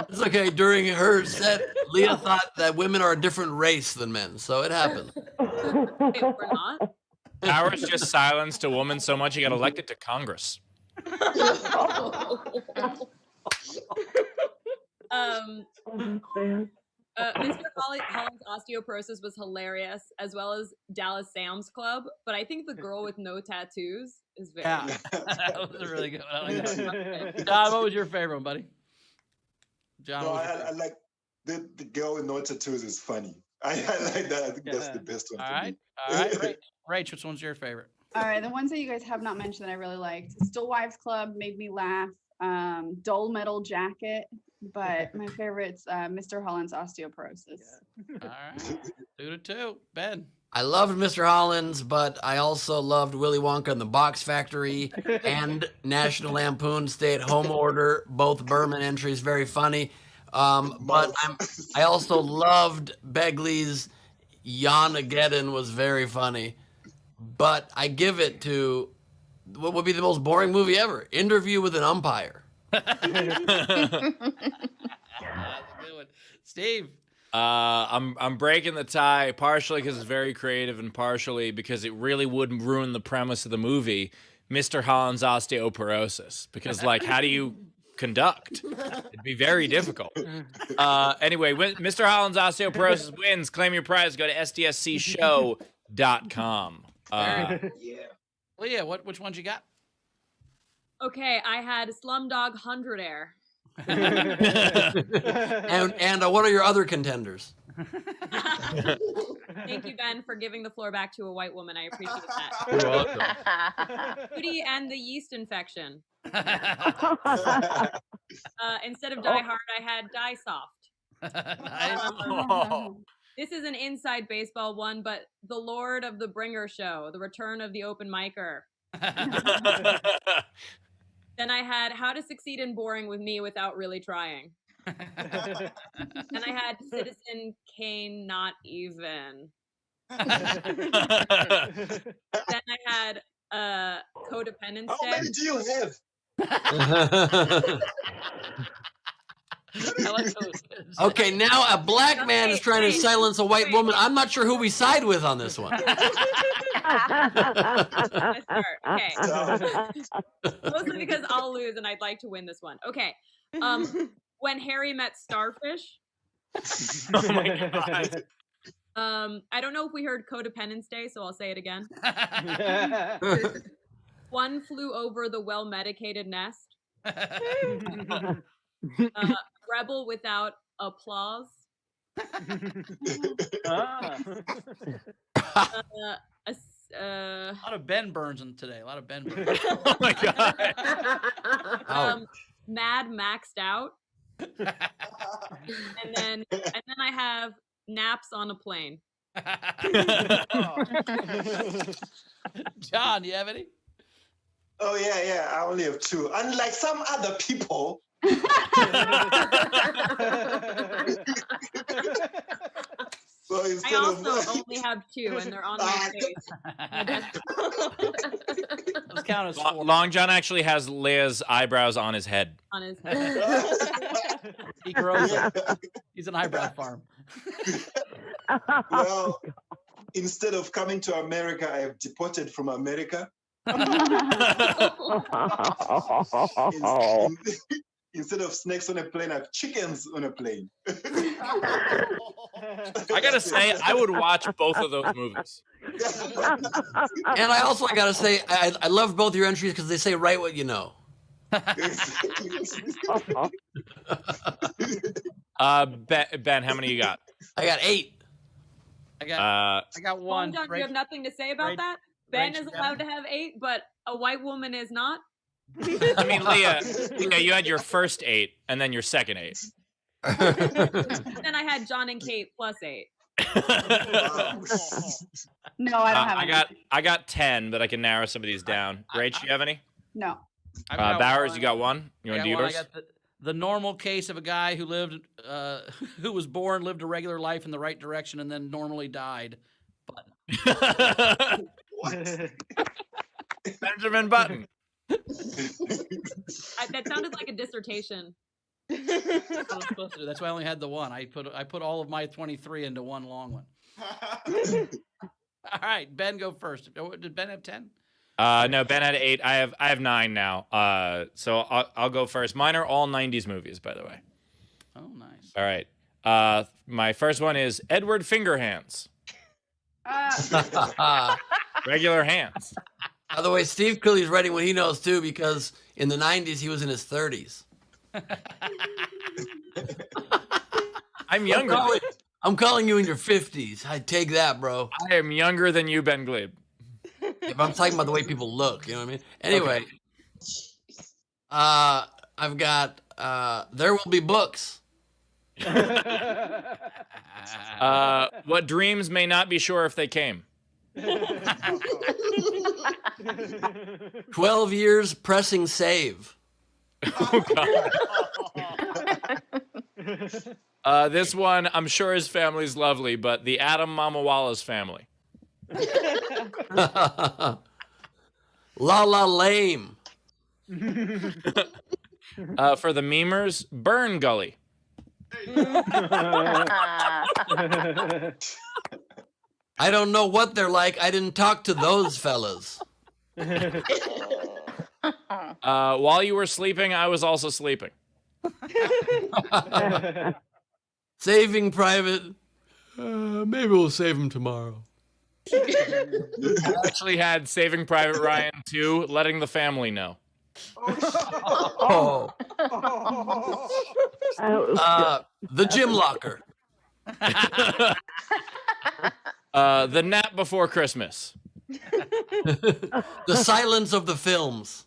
It's okay. During her set, Leah thought that women are a different race than men, so it happened. Wait, we're not? Bowers just silenced a woman so much he got elected to Congress. Mr. Holland's osteoporosis was hilarious, as well as Dallas Sam's Club. But I think the girl with no tattoos is very. Yeah, that was a really good one. I like that. John, what was your favorite one, buddy? John, No, what was your I like the girl with no tattoos is funny. I like that. I think that's the best one. All for right, me. Rach, which one's your favorite? All right, the ones that you guys have not mentioned that I really liked. Still Wives Club made me laugh. Dull Metal Jacket, but my favorite's Mr. Holland's osteoporosis. All right, 2-2. Ben. I loved Mr. Holland's, but I also loved Willy Wonka and the Box Factory and National Lampoon Stay at Home Order, both Berman entries, very funny. But I also loved Begley's Yanageddon was very funny. But I give it to what would be the most boring movie ever, Interview with an Umpire. That's a good one. Steve. I'm breaking the tie partially because it's very creative and partially because it really would ruin the premise of the movie, Mr. Holland's osteoporosis. Because how do you conduct? It'd be very difficult. Anyway, Mr. Holland's osteoporosis wins. Claim your prize. Go to sdscshow.com. Yeah. Leah, which ones you got? Okay, I had Slumdog 100 Air. and what are your other contenders? Thank you, Ben, for giving the floor back to a white woman. I appreciate that. You're welcome. Judy and the yeast infection. Instead of Die Hard, I had Die Soft. This is an inside baseball one, but The Lord of the Bringer Show, The Return of the Open Micer. Then I had How to Succeed in Boring with Me Without Really Trying. Then I had Citizen Kane Not Even. Then I had Codependence Day. How many do you have? Okay, now a black man is trying to silence a white woman. I'm not sure who we side with on this one. Okay. Mostly because I'll lose and I'd like to win this one. Okay. When Harry Met Starfish. Oh my God. I don't know if we heard Codependence Day, so I'll say it again. One Flew Over the Well-Medicated Nest. Rebel Without Applause. A lot of Ben Burns today. A lot of Ben Burns. Oh my God. Mad Maxed Out. and then I have Naps on a Plane. John, do you have any? Oh yeah. I only have two. Unlike some other people. So I also only have two, and they're on my face. Those count as four. Long John actually has Leah's eyebrows on his head. On his head. He grows them. He's an eyebrow farm. Well, instead of coming to America, I have deported from America. Instead of snakes on a plane, I have chickens on a plane. I gotta say, I would watch both of those movies. And I also gotta say, I love both your entries because they say write what you know. Ben, how many you got? I got 8. I got one. John, you have nothing to say about that? Ben is allowed to have 8, but a white woman is not? I mean, Leah, you had your first 8 and then your second 8. Then I had John and Kate plus 8. No, I don't have any. I got 10, but I can narrow some of these down. Rach, you have any? No. I've got Bowers, one. you got one? You want to do I yours? got the normal case of a guy who lived, who was born, lived a regular life in the right direction, and then normally died. Benjamin Button. That sounded like a dissertation. That's why I only had the one. I put all of my 23 into one long one. All right, Ben, go first. Did Ben have 10? No, Ben had 8. I have 9 now. So I'll go first. Mine are all 90s movies, by the way. Oh, nice. All right. My first one is Edward Fingerhands. Regular hands. By the way, Steve clearly is writing what he knows too, because in the 90s he was in his 30s. I'm younger. I'm calling you in your 50s. I take that, bro. I am younger than you, Ben Gleib. If I'm talking about the way people look, you know what I mean? Anyway, I've got There Will Be Books. What dreams may not be sure if they came. 12 years pressing save. Oh, God. This one, I'm sure his family's lovely, but the Adam Mama Wallace family. La La Lame. For the memers, Burn Gully. I don't know what they're like. I didn't talk to those fellas. While you were sleeping, I was also sleeping. Saving Private. Maybe we'll save him tomorrow. I actually had Saving Private Ryan 2, Letting the Family Know. Oh. The Gym Locker. The Nap Before Christmas. The Silence of the Films.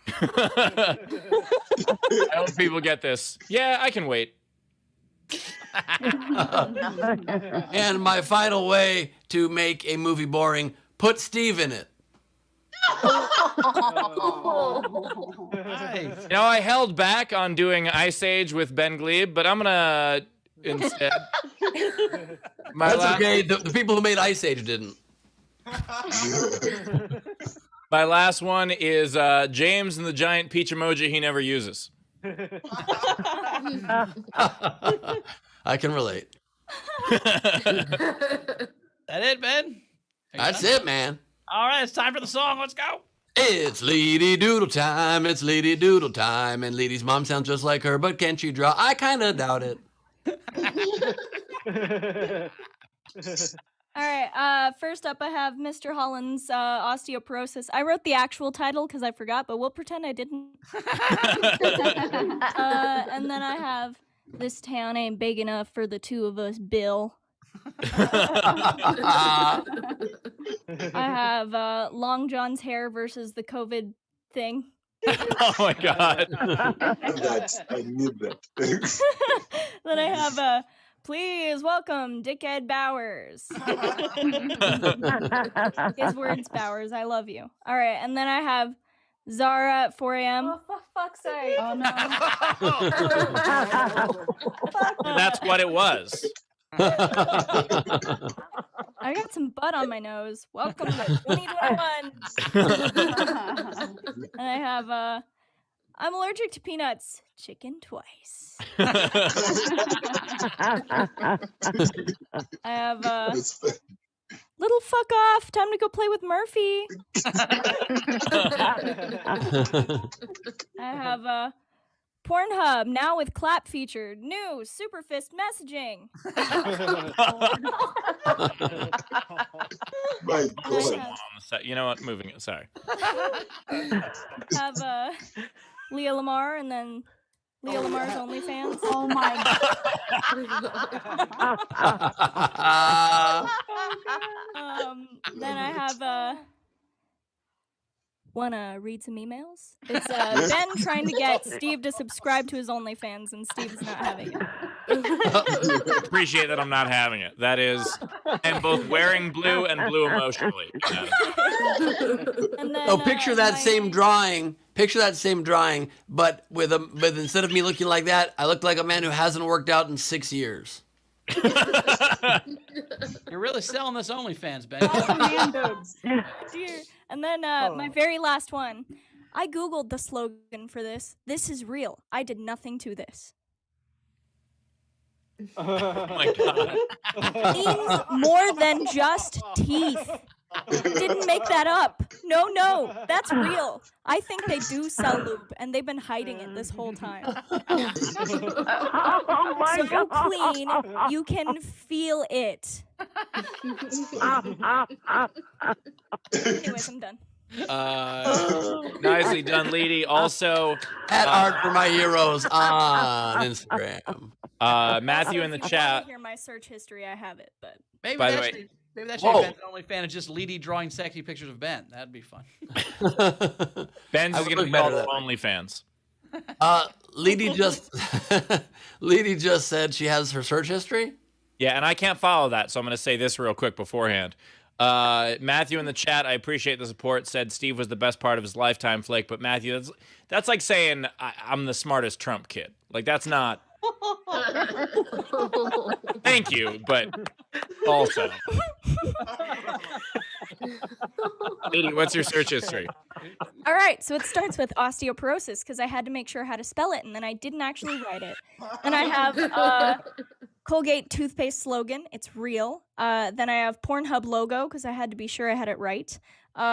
I hope people get this. Yeah, I can wait. And my final way to make a movie boring, put Steve in it. You know, I held back on doing Ice Age with Ben Gleib, but I'm gonna instead. That's okay. The people who made Ice Age didn't. My last one is James and the giant peach emoji he never uses. I can relate. That it, Ben? That's it, man. All right, it's time for the song. Let's go. It's Leedy Doodle time. It's Leedy Doodle time. And Leedy's mom sounds just like her, but can she draw? I kind of doubt it. All right, first up I have Mr. Holland's osteoporosis. I wrote the actual title because I forgot, but we'll pretend I didn't. And then I have This Town Ain't Big Enough for the Two of Us, Bill. I have Long John's hair versus the COVID thing. Oh my God. I need that. Then I have please welcome Dickhead Bowers. His words, Bowers. I love you. All right, and then I have Zara at 4 a.m. Oh, for fuck's sake. Oh, no. That's what it was. I got some butt on my nose. Welcome to 2021. And I have, I'm allergic to peanuts. Chicken twice. I have, little fuck off. Time to go play with Murphy. I have, Pornhub, now with clap feature. New super fist messaging. My God. You know what? Moving it. Sorry. Have Leah Lamarr and then Leah Lamar's OnlyFans. Oh my God. Then I have wanna read some emails? It's Ben trying to get Steve to subscribe to his OnlyFans, and Steve's not having it. Appreciate that I'm not having it. That is, and both wearing blue and blue emotionally. And then, So picture that same drawing. Picture that same drawing, but but instead of me looking like that, I look like a man who hasn't worked out in 6 years. You're really selling this OnlyFans, Ben. Dear. And then my very last one. I Googled the slogan for this. This is real. I did nothing to this. Oh my God. Means more than just teeth. Didn't make that up. No, that's real. I think they do sell lube, and they've been hiding it this whole time. Oh my so God. clean, you can feel it. Anyways, I'm done. Nicely done, Leedy. Also, at art for my heroes on Instagram. Matthew in the If you chat. wanna hear my search history, I have it, but Maybe By the that's way- maybe that's Whoa. Ben's OnlyFans is just Leedy drawing sexy pictures of Ben. That'd be fun. Ben's I is would going to look be better called that way. OnlyFans. Leedy just said she has her search history. Yeah, and I can't follow that, so I'm going to say this real quick beforehand. Matthew in the chat, I appreciate the support, said Steve was the best part of his lifetime flick. But Matthew, that's like saying I'm the smartest Trump kid. Like, that's not. Thank you, but also. Leedy, what's your search history? all right. So it starts with osteoporosis because I had to make sure how to spell it, and then I didn't actually write it. And I have Colgate toothpaste slogan. It's real. Then I have Pornhub logo because I had to be sure I had it right. You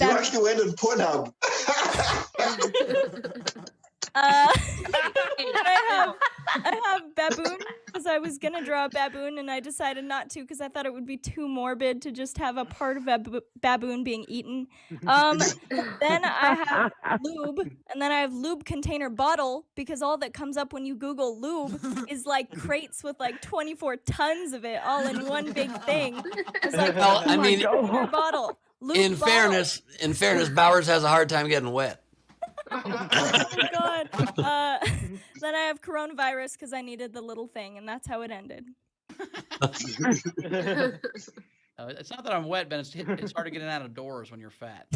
actually went on Pornhub. I have baboon because I was gonna draw a baboon and I decided not to because I thought it would be too morbid to just have a part of a baboon being eaten. Then I have lube, and then I have lube container bottle because all that comes up when you Google lube is like crates with like 24 tons of it all in one big thing. It's like, Well, I mean, container bottle. Lube in bottle. fairness, Bowers has a hard time getting wet. Oh my God. Then I have coronavirus because I needed the little thing, and that's how it ended. It's not that I'm wet, Ben. It's hard to get in and out of doors when you're fat.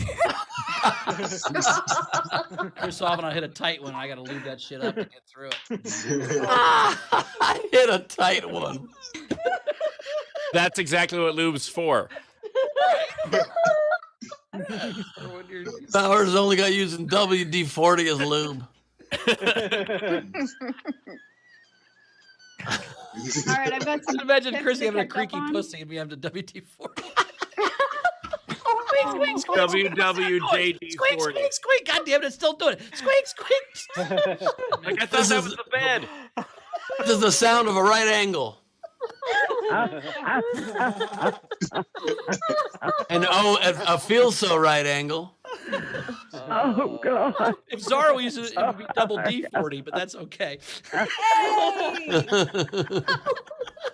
Every so often I hit a tight one. I got to lube that shit up to get through it. I hit a tight one. That's exactly what lube's for. Bowers only got using WD-40 as lube. All right, I've got some. Just imagine tips Chrissy to having a catch up creaky on. pussy and me having to WD-40. WWJD40. Squeak, squeak, squeak. God damn it, it's still doing it. Squeak, squeak. Like, I thought that was the bed. This is the sound of a right angle. And a feel so right angle. Oh God! If Zara uses it, it would be double D40, but that's okay.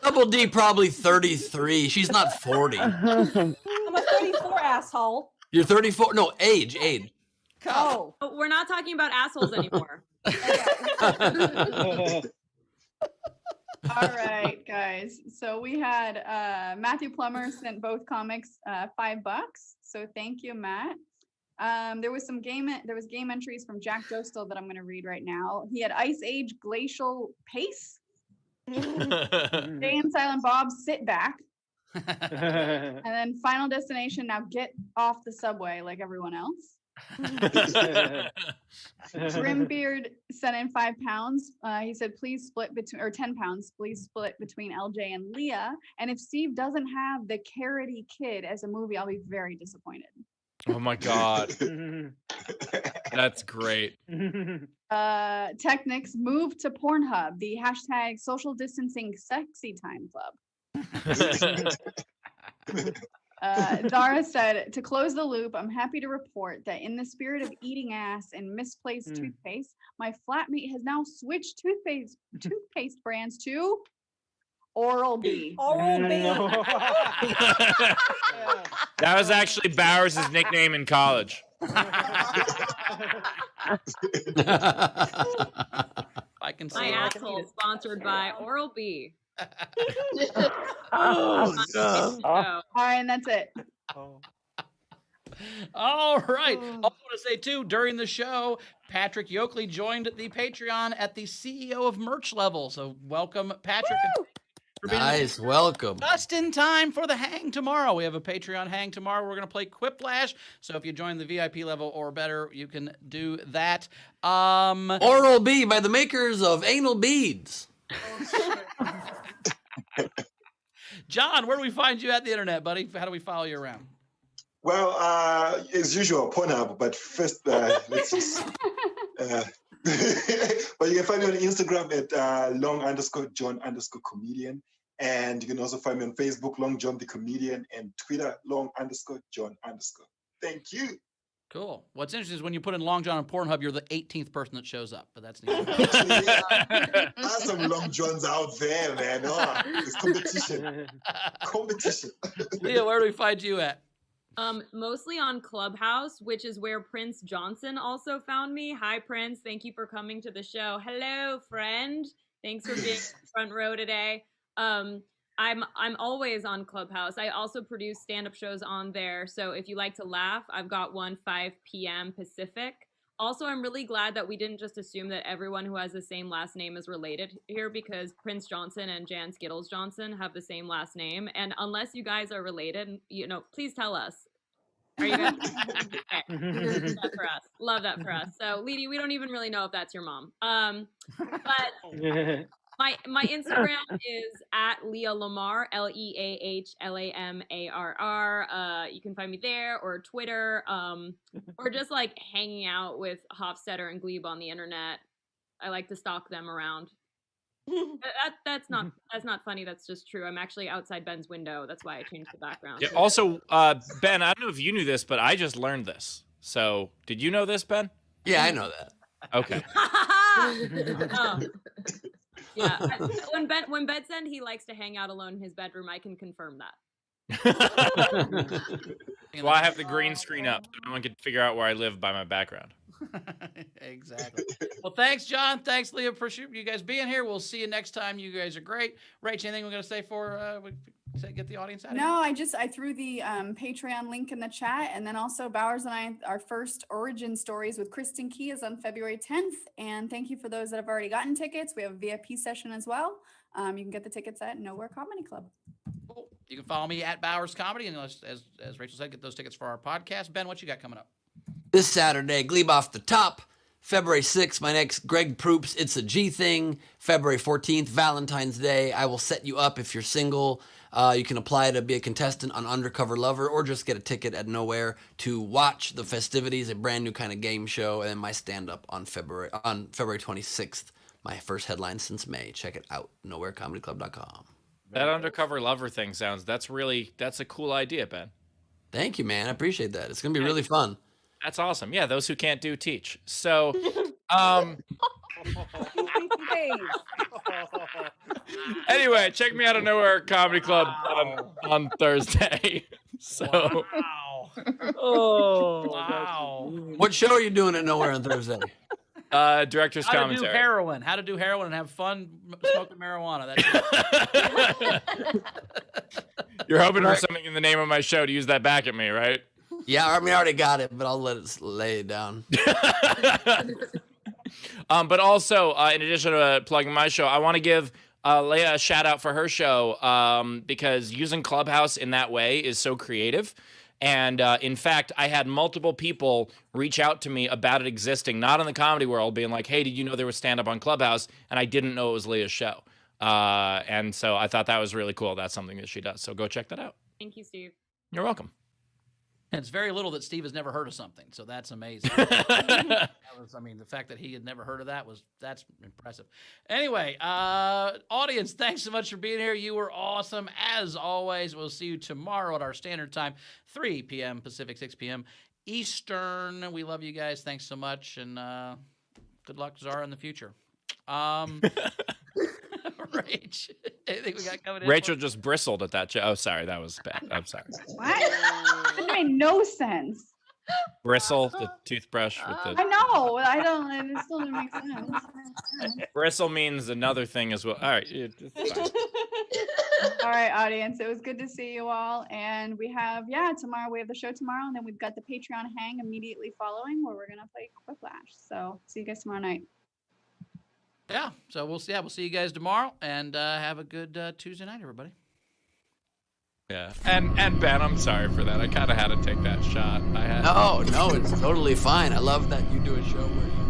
Double D probably 33. She's not 40. I'm a 34 asshole. You're 34. No, age. Oh. But we're not talking about assholes anymore. All right, guys. So we had Matthew Plummer sent both comics $5. So thank you, Matt. There was game entries from Jack Dostal that I'm going to read right now. He had Ice Age Glacial Pace. Jay and Silent Bob Sit Back. And then Final Destination, now get off the subway like everyone else. Grimbeard sent in £5. He said, please split between, or £10, please split between LJ and Leah. And if Steve doesn't have the Carroty Kid as a movie, I'll be very disappointed. Oh my God. That's great. Technics move to Pornhub, the hashtag social distancing sexy time club. Zara said, to close the loop, I'm happy to report that in the spirit of eating ass and misplaced toothpaste, my flatmate has now switched toothpaste brands to Oral-B. Oral-B. That was actually Bowers' nickname in college. I can can see My it. I can asshole eat it. sponsored by Oral B. Oh, God. All right, and that's it. All right. Also want to say too, during the show, Patrick Yoakley joined the Patreon at the CEO of Merch level. So welcome, Patrick. For being Nice, welcome. just in time for the hang tomorrow. We have a Patreon hang tomorrow. We're going to play Quiplash. So if you join the VIP level or better, you can do that. Oral B by the makers of anal beads. John, where do we find you at the internet, buddy? How do we follow you around? Well, as usual, Pornhub, but first, let's just. But you can find me on Instagram at long_John_comedian. And you can also find me on Facebook, Long John the Comedian, and Twitter, long_John_. Thank you. Cool. What's interesting is when you put in Long John on Pornhub, you're the 18th person that shows up, but that's neat. There's some Long Johns out there, man. Oh, it's competition. Competition. Leah, where do we find you at? Mostly on Clubhouse, which is where Prince Johnson also found me. Hi, Prince. Thank you for coming to the show. Hello, friend. Thanks for being front row today. I'm always on Clubhouse. I also produce stand-up shows on there. So if you like to laugh, I've got one 5 p.m. Pacific. Also, I'm really glad that we didn't just assume that everyone who has the same last name is related here, because Prince Johnson and Jan Skittles Johnson have the same last name. And unless you guys are related, please tell us. Are you guys? Okay. Love that for us. Love that for us. So, Leedy, we don't even really know if that's your mom. But my Instagram is at Leah Lamarr, LeahLamarr. You can find me there, or Twitter, or just like hanging out with Hofstetter and Gleib on the internet. I like to stalk them around. That's not funny. That's just true. I'm actually outside Ben's window. That's why I changed the background. Yeah, also, Ben, I don't know if you knew this, but I just learned this. So, did you know this, Ben? Yeah, I know that. Okay. Yeah. When Ben said he likes to hang out alone in his bedroom, I can confirm that. Well, I have the green screen up, so no one can figure out where I live by my background. Exactly. Well, thanks, John. Thanks, Leah. Appreciate you guys being here. We'll see you next time. You guys are great. Rach, anything we're going to say for get the audience out of here? No, I threw the Patreon link in the chat, and then also Bowers and I, our first origin stories with Kristen Key is on February 10th. And thank you for those that have already gotten tickets. We have a VIP session as well. You can get the tickets at Nowhere Comedy Club. Cool. You can follow me at Bowers Comedy, and as Rachel said, get those tickets for our podcast. Ben, what you got coming up? This Saturday, Gleib Off the Top. February 6th, my next Greg Proops, It's a G Thing. February 14th, Valentine's Day. I will set you up if you're single. You can apply to be a contestant on Undercover Lover, or just get a ticket at Nowhere to watch the festivities, a brand new kind of game show, and then my stand-up on February 26th. My first headline since May. Check it out, nowherecomedyclub.com. That Undercover Lover thing that's a cool idea, Ben. Thank you, man. I appreciate that. It's going to be really fun. That's awesome. Yeah, those who can't do teach. So, anyway, check me out at Nowhere Comedy Club on Thursday. So, wow. Oh, wow. What show are you doing at Nowhere on Thursday? Director's Commentary. How to do heroin and have fun smoking marijuana. You're hoping for something in the name of my show to use that back at me, right? Yeah, I mean, I already got it, but I'll let it lay it down. But also, in addition to plugging my show, I want to give Leah a shout out for her show because using Clubhouse in that way is so creative. And in fact, I had multiple people reach out to me about it existing, not in the comedy world, being like, hey, did you know there was stand-up on Clubhouse? And I didn't know it was Leah's show. And so I thought that was really cool. That's something that she does. So go check that out. Thank you, Steve. You're welcome. And it's very little that Steve has never heard of something, so that's amazing. The fact that he had never heard of that's impressive. Anyway, audience, thanks so much for being here. You were awesome as always. We'll see you tomorrow at our standard time, 3 p.m. Pacific, 6 p.m. Eastern. We love you guys. Thanks so much, and good luck, Zara, in the future. Rach, anything we got coming in? Rachel just bristled at that. Oh, sorry, that was bad. I'm sorry. What? That made no sense. Bristle, the toothbrush with I the know. I don't. It still doesn't make sense. bristle means another thing as well. All right. It's fine. All right, audience. It was good to see you all. And we have, tomorrow we have the show tomorrow. And then we've got the Patreon hang immediately following where we're going to play Quiplash. So see you guys tomorrow night. Yeah. So we'll see you guys tomorrow, and have a good Tuesday night, everybody. Yeah. And Ben, I'm sorry for that. I kind of had to take that shot. No, it's totally fine. I love that you do a show where you